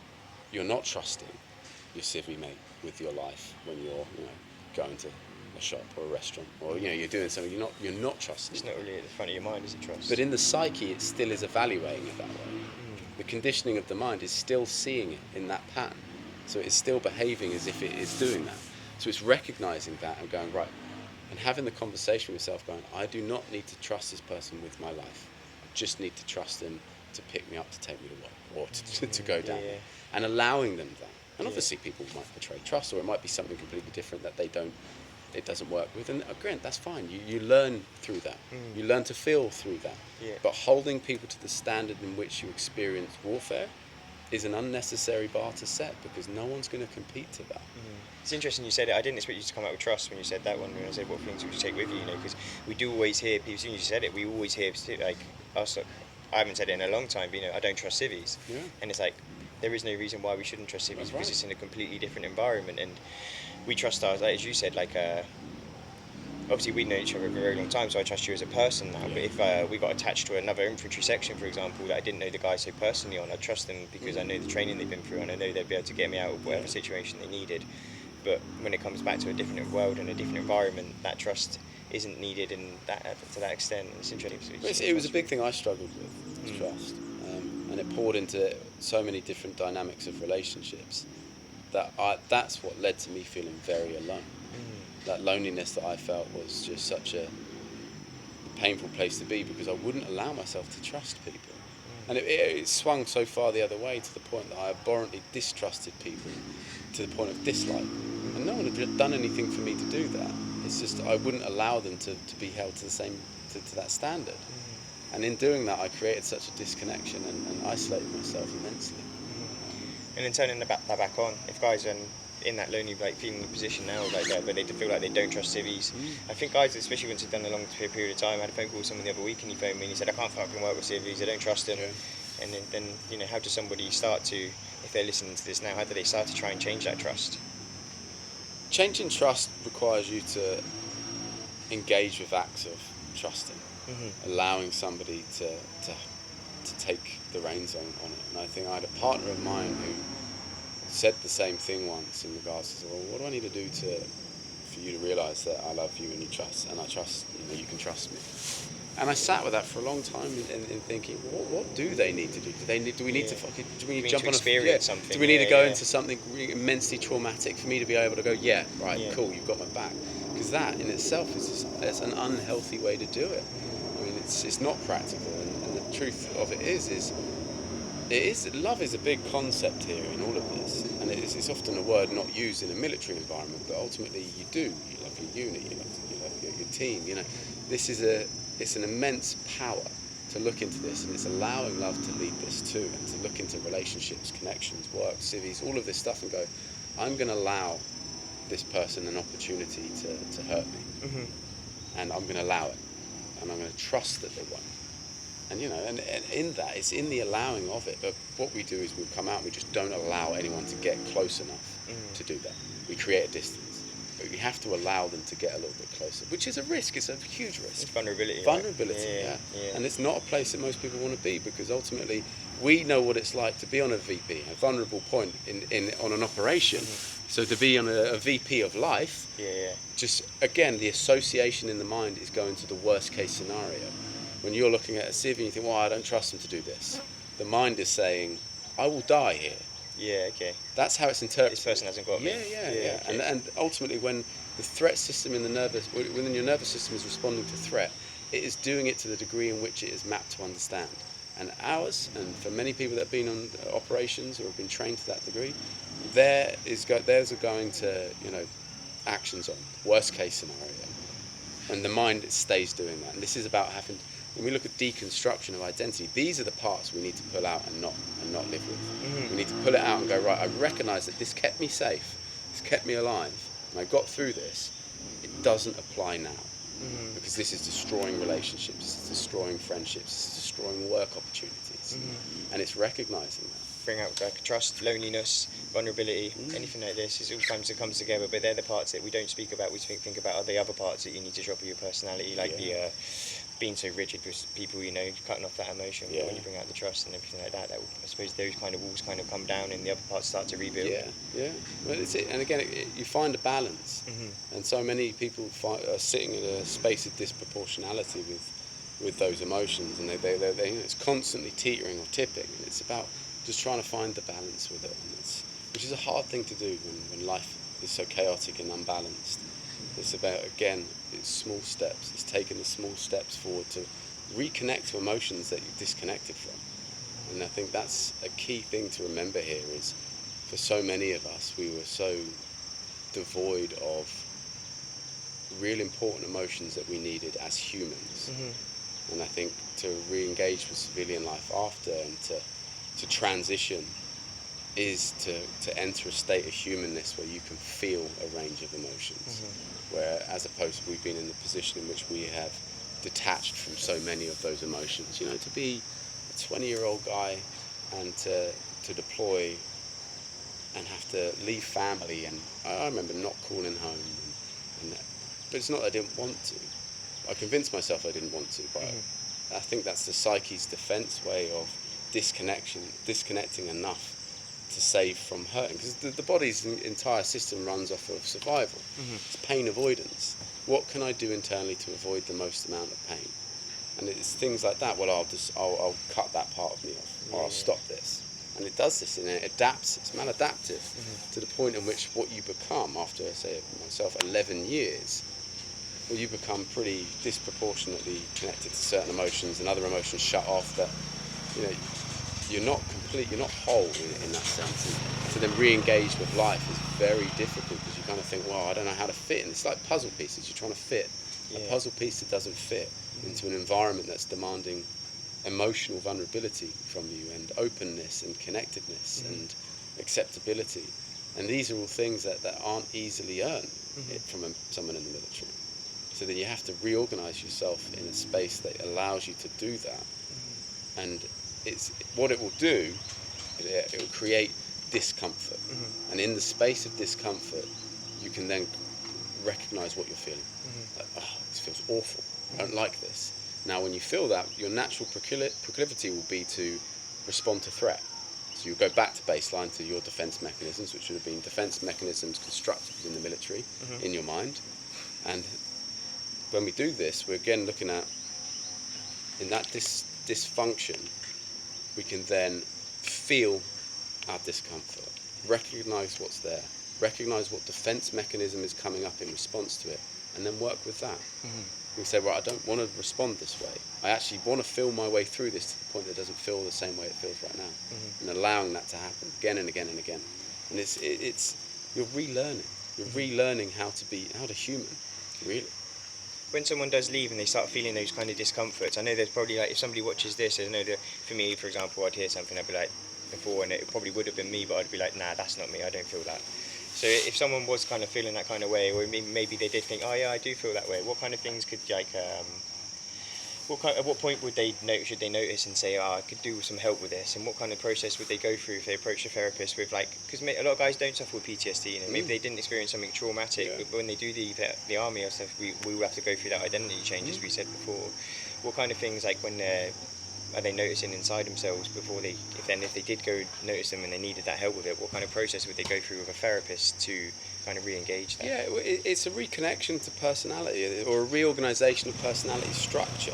you're not trusting your civvy mate with your life when you're, going to a shop or a restaurant, or you're doing something. You're not trusting. It's not really at the front of your mind, is it, trust? But in the psyche, it still is evaluating it that way. The conditioning of the mind is still seeing it in that pattern. So it's still behaving as if it is doing that. So it's recognizing that and going, right, and having the conversation with yourself going, I do not need to trust this person with my life. I just need to trust them to pick me up, to take me to work, or to go down. Yeah. And allowing them that. And obviously people might betray trust, or it might be something completely different that it doesn't work with. And again, that's fine. You learn through that. You learn to feel through that. Yeah. But holding people to the standard in which you experience warfare is an unnecessary bar to set, because no one's going to compete to that. It's interesting you said it. I didn't expect you to come out with trust when you said that one. When I said what things would you take with you, because we do always hear people. As soon as you said it, we always hear like us. I haven't said it in a long time, but I don't trust civvies. Yeah. And it's like there is no reason why we shouldn't trust civvies, because it's in a completely different environment, and we trust ours. Like as you said, obviously we've known each other for a very long time, so I trust you as a person now. But if we got attached to another infantry section, for example, that I didn't know the guy so personally on, I'd trust them because I know the training they've been through, and I know they'd be able to get me out of whatever situation they needed. But when it comes back to a different world and a different environment, that trust isn't needed to that extent. It's interesting. It was a big thing I struggled with, trust. And it poured into so many different dynamics of relationships that's what led to me feeling very alone. That loneliness that I felt was just such a painful place to be, because I wouldn't allow myself to trust people. And it swung so far the other way, to the point that I abhorrently distrusted people to the point of dislike. And no one had done anything for me to do that. It's just I wouldn't allow them to be held to the same to that standard. And in doing that, I created such a disconnection and isolated myself immensely. And then turning that back on, if guys are in that lonely, feeling position now, where they feel like they don't trust civvies. I think guys, especially once they've done a long period of time, I had a phone call with someone the other week, and he phoned me and he said, I can't fucking work with civvies, I don't trust them. Yeah. And then how does somebody start to, if they're listening to this now, how do they start to try and change that trust? Changing trust requires you to engage with acts of trusting, allowing somebody to take the reins on it. And I think I had a partner of mine who said the same thing once, in regards to, well, what do I need to do for you to realise that I love you and you trust, and I trust you can trust me. And I sat with that for a long time in thinking, what do they need to do? Do we need to jump on something? Do we need to go into something immensely traumatic for me to be able to go, cool, you've got my back? Because that in itself it's an unhealthy way to do it. I mean, it's not practical, and the truth of it is love is a big concept here in all of this, and it's often a word not used in a military environment, but ultimately you do. You love your unit, you love your team. It's an immense power to look into this, and it's allowing love to lead this too, and to look into relationships, connections, work, civvies, all of this stuff, and go, I'm going to allow this person an opportunity to hurt me, and I'm going to allow it, and I'm going to trust that they won't. And and in that, it's in the allowing of it. But what we do is we come out and we just don't allow anyone to get close enough to do that. We create a distance, but we have to allow them to get a little bit closer, which is a risk. It's a huge risk. It's vulnerability. Vulnerability, right? Yeah. And it's not a place that most people want to be, because ultimately we know what it's like to be on a VP, a vulnerable point on an operation. So to be on a VP of life, just again, the association in the mind is going to the worst case scenario. When you're looking at a civvy and you think, well, I don't trust them to do this, the mind is saying, I will die here. Yeah, okay. That's how it's interpreted. This person hasn't got me. Yeah. Okay. And ultimately, when the threat system when your nervous system is responding to threat, it is doing it to the degree in which it is mapped to understand. And ours, and for many people that have been on operations or have been trained to that degree, theirs are going to, actions on worst case scenario. And the mind stays doing that. And this is about when we look at deconstruction of identity, these are the parts we need to pull out and not live with. We need to pull it out and go, right, I recognise that this kept me safe, this kept me alive, and I got through this. It doesn't apply now, because this is destroying relationships, it's destroying friendships, it's destroying work opportunities, and it's recognising that. bring out like trust, loneliness, vulnerability, anything like this. It's all times that comes together, but they're the parts that we don't speak about. We think about are the other parts that you need to drop of your personality, like the being so rigid with people, cutting off that emotion. But when you bring out the trust and everything like that, I suppose those kind of walls kind of come down and the other parts start to rebuild. Yeah. Well, it's it. And again, you find a balance, and so many people are sitting in a space of disproportionality with those emotions, and they it's constantly teetering or tipping, and it's about just trying to find the balance with it, and which is a hard thing to do when life is so chaotic and unbalanced. It's about, again, it's small steps. It's taking the small steps forward to reconnect to emotions that you've disconnected from. And I think that's a key thing to remember here is, for so many of us, we were so devoid of real important emotions that we needed as humans. And I think to re-engage with civilian life after and to transition is to enter a state of humanness where you can feel a range of emotions. Where, as opposed to we've been in the position in which we have detached from so many of those emotions. To be a 20-year-old guy and to deploy and have to leave family, and I remember not calling home, but it's not that I didn't want to. I convinced myself I didn't want to, but I think that's the psyche's defense way of disconnecting enough to save from hurting, because the body's entire system runs off of survival. It's pain avoidance. What can I do internally to avoid the most amount of pain? And it's things like that. Well, I'll cut that part of me off, or I'll stop this. And it does this, and it adapts. It's maladaptive to the point in which what you become after, say, myself, 11 years. Well, you become pretty disproportionately connected to certain emotions, and other emotions shut off. That you're not complete, you're not whole in that sense. And to then re-engage with life is very difficult, because you kind of think, well, I don't know how to fit. And it's like puzzle pieces. You're trying to fit a puzzle piece that doesn't fit into an environment that's demanding emotional vulnerability from you, and openness and connectedness and acceptability. And these are all things that aren't easily earned from someone in the military. So then you have to reorganize yourself in a space that allows you to do that. And it's what it will do, it will create discomfort. And in the space of discomfort, you can then recognize what you're feeling. Like, oh, this feels awful. I don't like this. Now, when you feel that, your natural proclivity will be to respond to threat. So you go back to baseline, to your defense mechanisms, which would have been defense mechanisms constructed in the military in your mind. And when we do this, we're again looking at, in that dysfunction, we can then feel our discomfort, recognize what's there, recognize what defense mechanism is coming up in response to it, and then work with that. We say, right, I don't want to respond this way. I actually want to feel my way through this to the point that it doesn't feel the same way it feels right now. And allowing that to happen again and again and again. And it's you're relearning. You're relearning how to human, really. When someone does leave and they start feeling those kind of discomforts, I know there's probably, like, if somebody watches this, I know that for me, for example, I'd hear something, I'd be like, before, and it probably would have been me, but I'd be like, nah, that's not me, I don't feel that. So if someone was kind of feeling that kind of way, or maybe they did think, oh yeah, I do feel that way, what kind of things could, like, at what point should they notice and say, oh, I could do some help with this, and what kind of process would they go through if they approach a therapist with, like, because a lot of guys don't suffer with PTSD, maybe they didn't experience something traumatic, but when they do the army or stuff, we will have to go through that identity change, as we said before. What kind of things, like, when are they noticing inside themselves before if they did go notice them and they needed that help with it, what kind of process would they go through with a therapist to kind of re-engage that? Yeah, it's a reconnection to personality, or a reorganization of personality structure.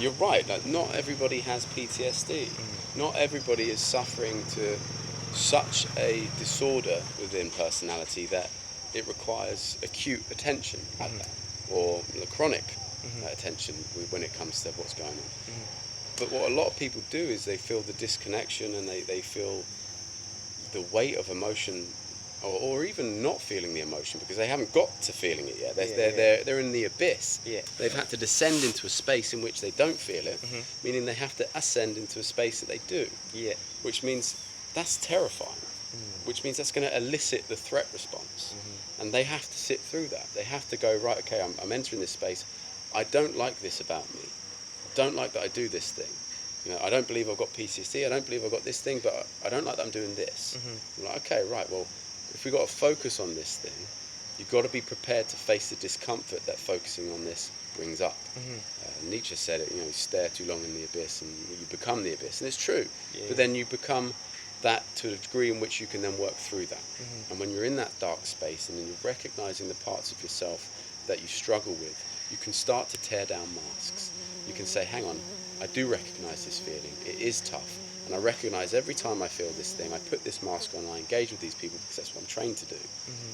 You're right, like, not everybody has PTSD. Not everybody is suffering to such a disorder within personality that it requires acute attention at that, or chronic attention when it comes to what's going on. But what a lot of people do is they feel the disconnection, and they feel the weight of emotion, or even not feeling the emotion, because they haven't got to feeling it yet. They're in the abyss. They've had to descend into a space in which they don't feel it, meaning they have to ascend into a space that they do. Which means that's terrifying. Which means that's going to elicit the threat response. And they have to sit through that. They have to go, right, okay, I'm entering this space. I don't like this about me. Don't like that I do this thing. You know, I don't believe I've got PTSD, I don't believe I've got this thing, but I don't like that I'm doing this. I'm like, okay, right, well, if we've got to focus on this thing, you've got to be prepared to face the discomfort that focusing on this brings up. Nietzsche said it, you know, you stare too long in the abyss and you become the abyss, and it's true. But then you become that to a degree in which you can then work through that. And when you're in that dark space and then you're recognizing the parts of yourself that you struggle with, you can start to tear down masks. You can say, hang on, I do recognize this feeling. It is tough. And I recognize every time I feel this thing, I put this mask on and I engage with these people because that's what I'm trained to do.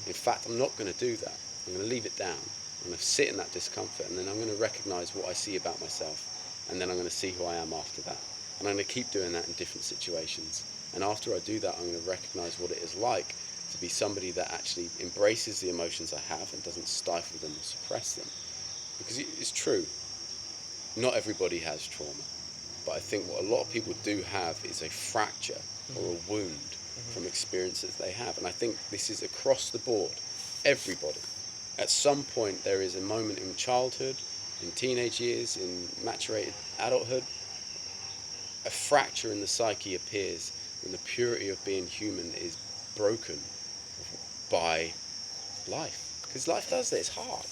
In fact, I'm not going to do that. I'm going to leave it down. I'm going to sit in that discomfort, and then I'm going to recognize what I see about myself, and then I'm going to see who I am after that. And I'm going to keep doing that in different situations. And after I do that, I'm going to recognize what it is like to be somebody that actually embraces the emotions I have and doesn't stifle them or suppress them. Because it's true, not everybody has trauma. But I think what a lot of people do have is a fracture or a wound from experiences they have. And I think this is across the board, everybody. At some point there is a moment in childhood, in teenage years, in maturated adulthood, a fracture in the psyche appears when the purity of being human is broken by life. Because life does that, it's hard.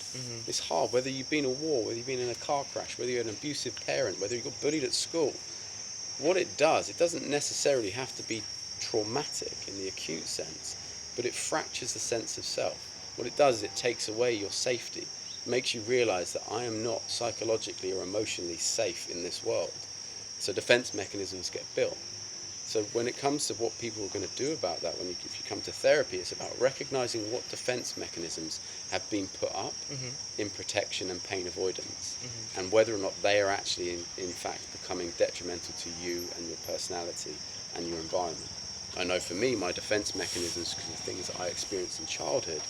It's hard, whether you've been in a war, whether you've been in a car crash, whether you're an abusive parent, whether you got bullied at school. What it does, it doesn't necessarily have to be traumatic in the acute sense, but it fractures the sense of self. What it does is it takes away your safety, makes you realize that I am not psychologically or emotionally safe in this world. So defense mechanisms get built. So when it comes to what people are going to do about that, if you come to therapy, it's about recognizing what defense mechanisms have been put up in protection and pain avoidance, and whether or not they are actually in fact becoming detrimental to you and your personality and your environment. I know for me, my defense mechanisms, because of things that I experienced in childhood,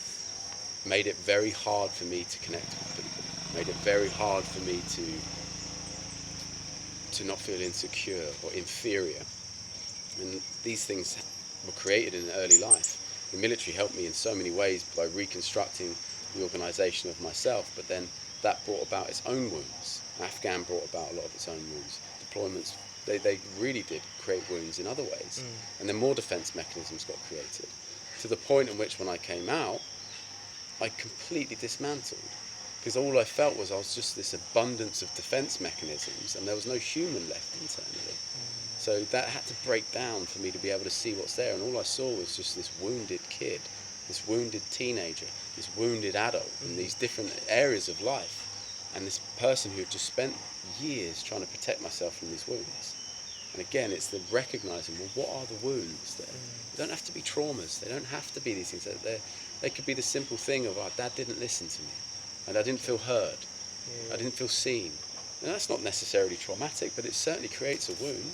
made it very hard for me to connect with people, made it very hard for me to not feel insecure or inferior. And these things were created in early life. The military helped me in so many ways by reconstructing the organisation of myself, but then that brought about its own wounds. Afghan brought about a lot of its own wounds. Deployments, they really did create wounds in other ways. And then more defence mechanisms got created, to the point in which when I came out, I completely dismantled. Because all I felt was I was just this abundance of defence mechanisms, and there was no human left internally. So that had to break down for me to be able to see what's there, and all I saw was just this wounded kid, this wounded teenager, this wounded adult in these different areas of life, and this person who had just spent years trying to protect myself from these wounds. And again, it's the recognising, well, what are the wounds there? They don't have to be traumas, they don't have to be these things. They could be the simple thing of, oh, Dad didn't listen to me, and I didn't feel heard, I didn't feel seen. And that's not necessarily traumatic, but it certainly creates a wound.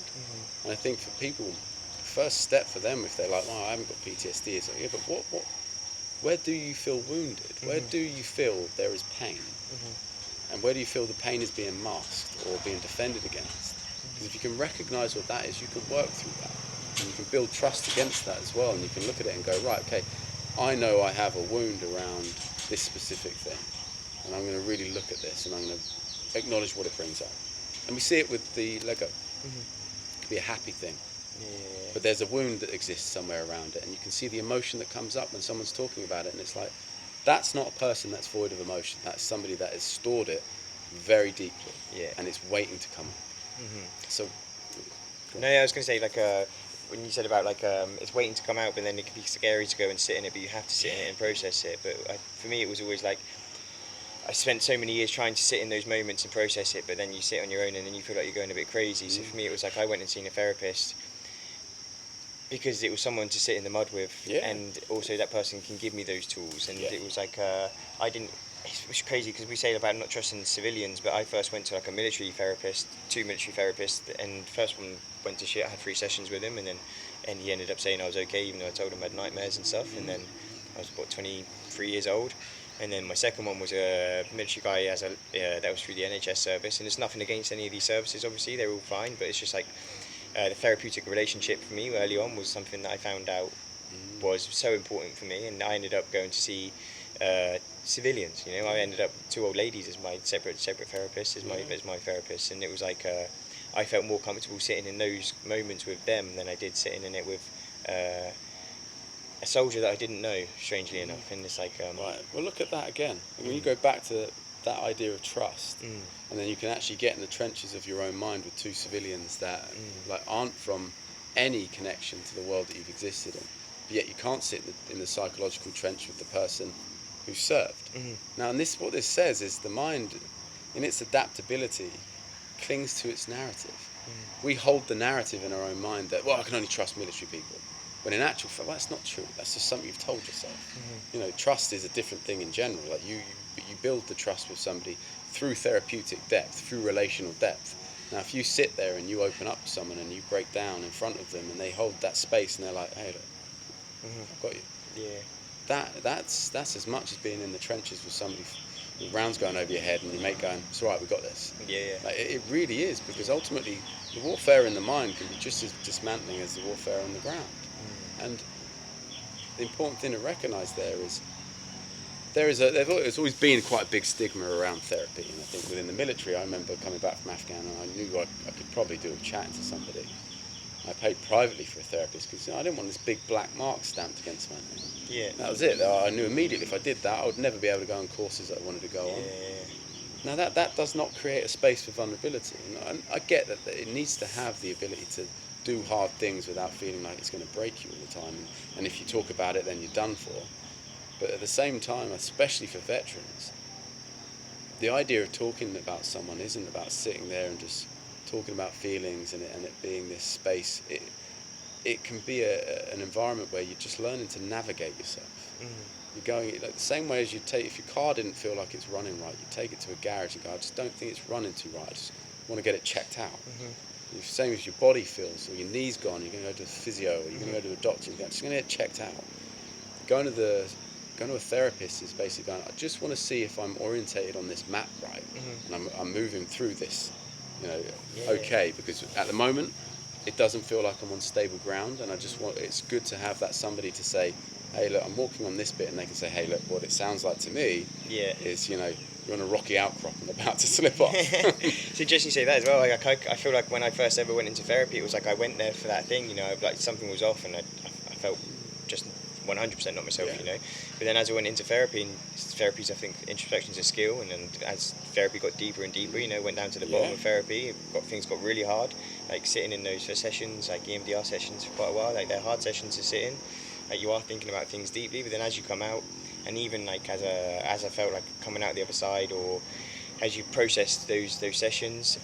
And I think for people, the first step for them, if they're like, oh, I haven't got PTSD, is like, yeah, but where do you feel wounded? Where do you feel there is pain? And where do you feel the pain is being masked or being defended against? Because if you can recognise what that is, you can work through that. And you can build trust against that as well, and you can look at it and go, right, okay, I know I have a wound around this specific thing, and I'm going to really look at this, and I'm going to acknowledge what it brings up. And we see it with the Lego. It could be a happy thing, but there's a wound that exists somewhere around it, and you can see the emotion that comes up when someone's talking about it, and it's like, that's not a person that's void of emotion. That's somebody that has stored it very deeply, and it's waiting to come up. So no, I was going to say, like, when you said about, like, it's waiting to come out, but then it can be scary to go and sit in it, but you have to sit in it and process it. But for me, it was always like, I spent so many years trying to sit in those moments and process it, but then you sit on your own and then you feel like you're going a bit crazy. So for me, it was like I went and seen a therapist because it was someone to sit in the mud with, and also that person can give me those tools. And it was like I didn't. It was crazy because we say about not trusting civilians, but I first went to like a military therapist, 2 military therapists, and the first one went to shit. I had 3 sessions with him, and he ended up saying I was okay, even though I told him I had nightmares and stuff. And then I was about 23 years old. And then my second one was a military guy that was through the NHS service, and it's nothing against any of these services, obviously, they're all fine, but it's just like the therapeutic relationship for me early on was something that I found out was so important for me, and I ended up going to see civilians, I ended up 2 old ladies as my separate therapists, as my therapists, and it was like I felt more comfortable sitting in those moments with them than I did sitting in it with a soldier that I didn't know, strangely enough. And it's like Right. Well, look at that again. When you go back to that idea of trust, and then you can actually get in the trenches of your own mind with two civilians that like aren't from any connection to the world that you've existed in, but yet you can't sit in the psychological trench with the person who served. Now, and what this says is the mind, in its adaptability, clings to its narrative. We hold the narrative in our own mind that, well, I can only trust military people. When in actual fact, well, that's not true. That's just something you've told yourself. You know, trust is a different thing in general. Like you build the trust with somebody through therapeutic depth, through relational depth. Now, if you sit there and you open up to someone and you break down in front of them and they hold that space and they're like, hey, look, I've got you. Yeah. That's as much as being in the trenches with somebody with rounds going over your head and your mate going, it's all right, we've got this. Yeah. Like, it really is, because ultimately the warfare in the mind can be just as dismantling as the warfare on the ground. And the important thing to recognise there is there's always been quite a big stigma around therapy, and I think within the military, I remember coming back from Afghan and I knew I could probably do with chatting to somebody. I paid privately for a therapist because I didn't want this big black mark stamped against my name. Yeah. That was it. I knew immediately if I did that, I would never be able to go on courses that I wanted to go on. Now that does not create a space for vulnerability. And I get that it needs to have the ability to do hard things without feeling like it's going to break you all the time. And if you talk about it, then you're done for. But at the same time, especially for veterans, the idea of talking about someone isn't about sitting there and just talking about feelings and it being this space. It can be an environment where you're just learning to navigate yourself. You're going like the same way as you take, if your car didn't feel like it's running right, you take it to a garage and go, I just don't think it's running too right, I just want to get it checked out. The same as your body feels, or your knee's gone, you're going to go to a physio, or you're going to go to a doctor, you're just going to get checked out. Going to a therapist is basically going, I just want to see if I'm orientated on this map right, and I'm moving through this, okay, because at the moment it doesn't feel like I'm on stable ground, and it's good to have that somebody to say, hey, look, I'm walking on this bit, and they can say, hey, look, what it sounds like to me is, you're on a rocky outcrop and about to slip off. So just you say that as well, like I feel like when I first ever went into therapy, it was like I went there for that thing, like something was off, and I felt just 100% not myself, But then as I went into therapy, and therapy's, I think, introspection's a skill, and then as therapy got deeper and deeper, went down to the bottom of therapy, things got really hard, like sitting in those sessions, like EMDR sessions for quite a while, like they're hard sessions to sit in, like you are thinking about things deeply, but then as you come out, and even like as I felt like coming out the other side, or as you process those sessions,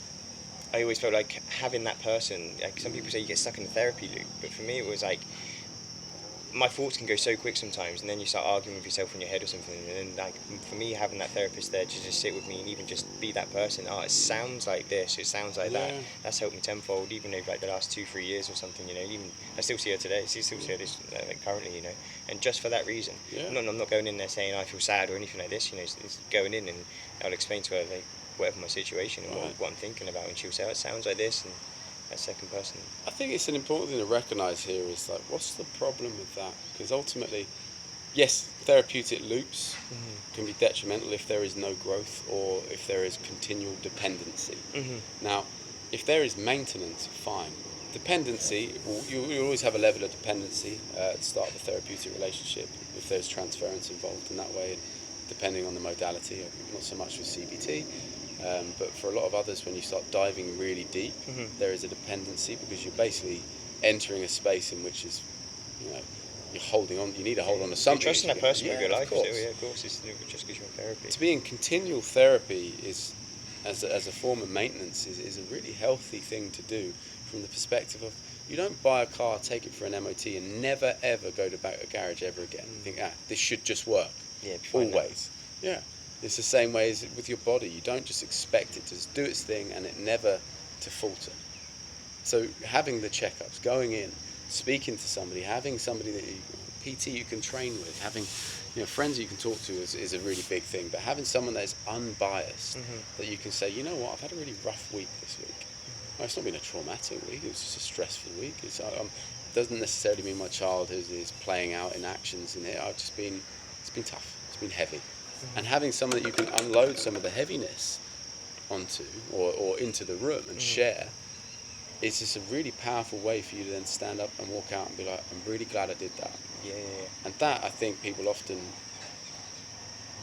I always felt like having that person, like some people say you get stuck in a therapy loop, but for me it was like, my thoughts can go so quick sometimes, and then you start arguing with yourself in your head or something, and then like for me having that therapist there to just sit with me and even just be that person, it sounds like this, it sounds like that, that's helped me tenfold, even over like the last 2-3 years or something, even I still see her today, still see her this currently, and just for that reason. I'm not going in there saying I feel sad or anything like this, it's going in and I'll explain to her like whatever my situation and what I'm thinking about, and she'll say, it sounds like this, and that second person. I think it's an important thing to recognise here is like, what's the problem with that? Because ultimately, yes, therapeutic loops can be detrimental if there is no growth or if there is continual dependency. Now, if there is maintenance, fine. Dependency, you always have a level of dependency at the start of a therapeutic relationship if there's transference involved in that way, depending on the modality, not so much with CBT. But for a lot of others, when you start diving really deep, there is a dependency because you're basically entering a space in which is, you're holding on. You need to hold on to something. You're trusting that person with your life. Of course. Of course. It's just because you're in therapy. To be in continual therapy is, as a form of maintenance, is a really healthy thing to do from the perspective of, you don't buy a car, take it for an MOT, and never ever go to a garage ever again. You think, this should just work. Always. Yeah. It's the same way as with your body. You don't just expect it to just do its thing and it never to falter. So having the checkups, going in, speaking to somebody, having somebody PT you can train with, having friends you can talk to is a really big thing. But having someone that is unbiased, that you can say, you know what, I've had a really rough week this week. Well, it's not been a traumatic week. It was just a stressful week. It doesn't necessarily mean my childhood is playing out in actions in it. It's been tough. It's been heavy. And having someone that you can unload some of the heaviness onto or into the room and share it's just a really powerful way for you to then stand up and walk out and be like, I'm really glad I did that. Yeah, yeah, yeah. And that, I think people often,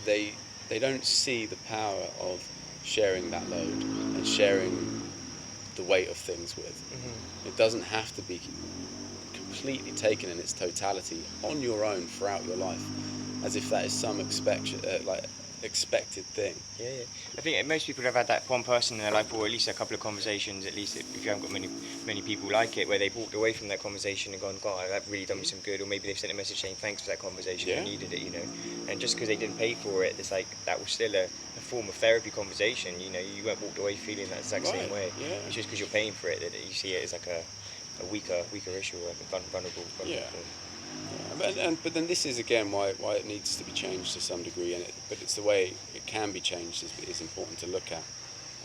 they don't see the power of sharing that load and sharing the weight of things with. Mm-hmm. It doesn't have to be completely taken in its totality on your own throughout your life, as if that is some expected thing. Yeah, yeah. I think most people have had that one person in their life, or at least a couple of conversations, at least if you haven't got many people like it, where they've walked away from that conversation and gone, God, that really done me some good, or maybe they've sent a message saying thanks for that conversation, I needed it, you know. And just because they didn't pay for it, it's like that was still a form of therapy conversation, you know. You weren't walked away feeling that exact same way. Yeah. It's just because you're paying for it that you see it as like a weaker issue, or like a vulnerable Yeah. form. But then this is again why it needs to be changed to some degree, but it's the way it can be changed is important to look at,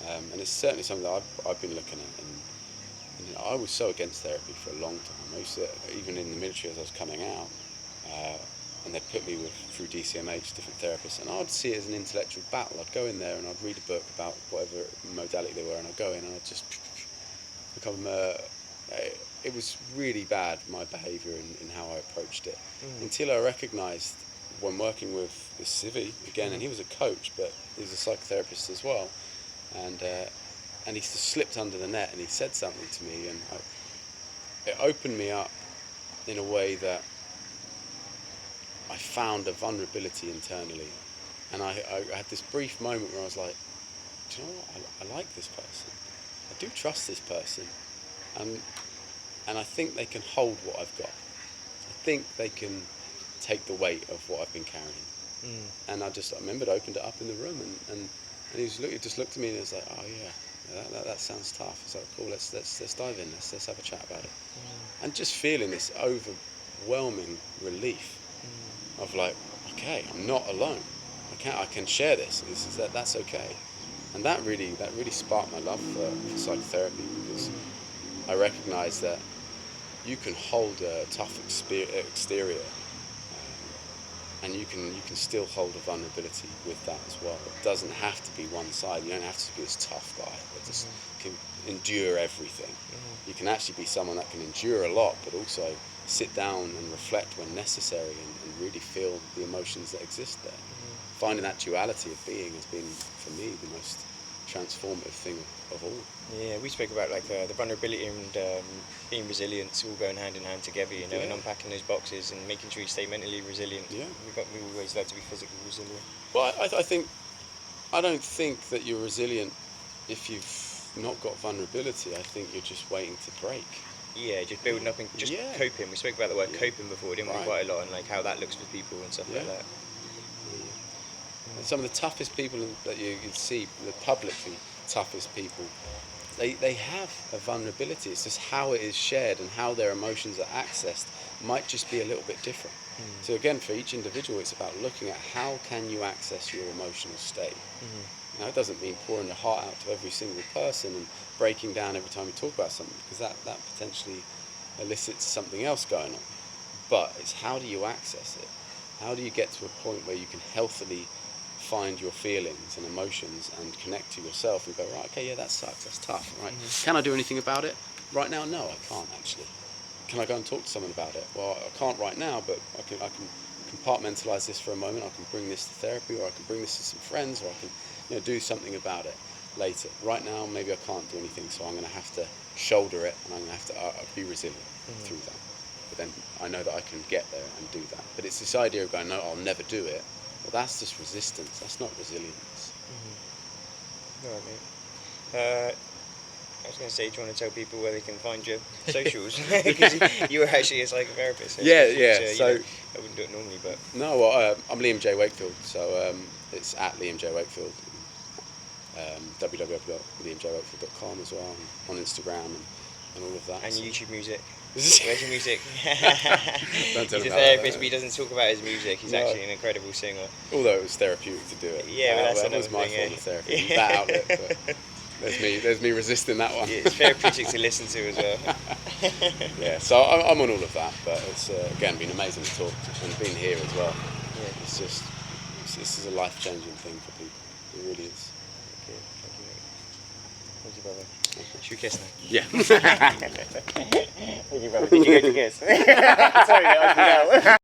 and it's certainly something that I've been looking at. And you know, I was so against therapy for a long time. I used to, even in the military as I was coming out, and they put me through DCMH, different therapists, and I'd see it as an intellectual battle. I'd go in there and I'd read a book about whatever modality they were, and I'd go in and I'd just become. It was really bad, my behaviour in how I approached it, until I recognised when working with this civvy again, and he was a coach, but he was a psychotherapist as well, and he just slipped under the net, and he said something to me, and it opened me up in a way that I found a vulnerability internally, and I had this brief moment where I was like, do you know what, I like this person, I do trust this person, and I think they can hold what I've got. I think they can take the weight of what I've been carrying. And I remembered, opened it up in the room, and he just looked at me and he was like, oh yeah, that sounds tough. It's like, cool, let's dive in, let's have a chat about it. And just feeling this overwhelming relief of like, okay, I'm not alone. I can share this. That's okay. And that really sparked my love for psychotherapy, because I recognised that you can hold a tough exterior, and you can still hold a vulnerability with that as well. It doesn't have to be one side. You don't have to be this tough guy that just can endure everything. You can actually be someone that can endure a lot, but also sit down and reflect when necessary, and really feel the emotions that exist there. Finding that duality of being has been, for me, the most transformative thing of all. Yeah, we spoke about like the vulnerability and being resilient, all going hand in hand together, you know, and unpacking those boxes and making sure you stay mentally resilient. Yeah. We always like to be physically resilient. Well, I don't think that you're resilient if you've not got vulnerability. I think you're just waiting to break. Yeah, just building up and just coping. We spoke about the word coping before, didn't we? Right. Quite a lot, and like how that looks for people and stuff like that. And some of the toughest people that you can see, the publicly toughest people, they have a vulnerability. It's just how it is shared and how their emotions are accessed might just be a little bit different. So again, for each individual, it's about looking at how can you access your emotional state. Now, it doesn't mean pouring your heart out to every single person and breaking down every time you talk about something, because that potentially elicits something else going on. But it's how do you access it? How do you get to a point where you can healthily find your feelings and emotions and connect to yourself and go, right, okay, yeah, that sucks, that's tough, right? Can I do anything about it? Right now, no, I can't actually. Can I go and talk to someone about it? Well, I can't right now, but I can compartmentalize this for a moment. I can bring this to therapy, or I can bring this to some friends, or I can do something about it later. Right now, maybe I can't do anything, so I'm going to have to shoulder it, and I'm going to have to be resilient through that. But then I know that I can get there and do that. But it's this idea of going, no, I'll never do it. Well, that's just resistance. That's not resilience. All right, mate. I was going to say, do you want to tell people where they can find your socials? Because you were actually a psychotherapist. So So I wouldn't do it normally, but no, well, I'm Liam J Wakefield. So it's at Liam J Wakefield. www.liamjwakefield.com as well, on Instagram and all of that. And so. YouTube music. Where's your music? Don't tell He's a him therapist, that. but he doesn't talk about his music. He's actually an incredible singer. Although it was therapeutic to do it. Yeah, well, that was my form of therapy. That outlet. But there's me resisting that one. Yeah, it's therapeutic to listen to as well. Yeah, so I'm on all of that, but it's again been amazing to talk and being here as well. Yeah. It's just this is a life-changing thing for people. It really is. Okay, thank you, mate. Thank you, brother. Should we kiss now? Yeah. Thank you, brother. Did you get to kiss? Sorry, that was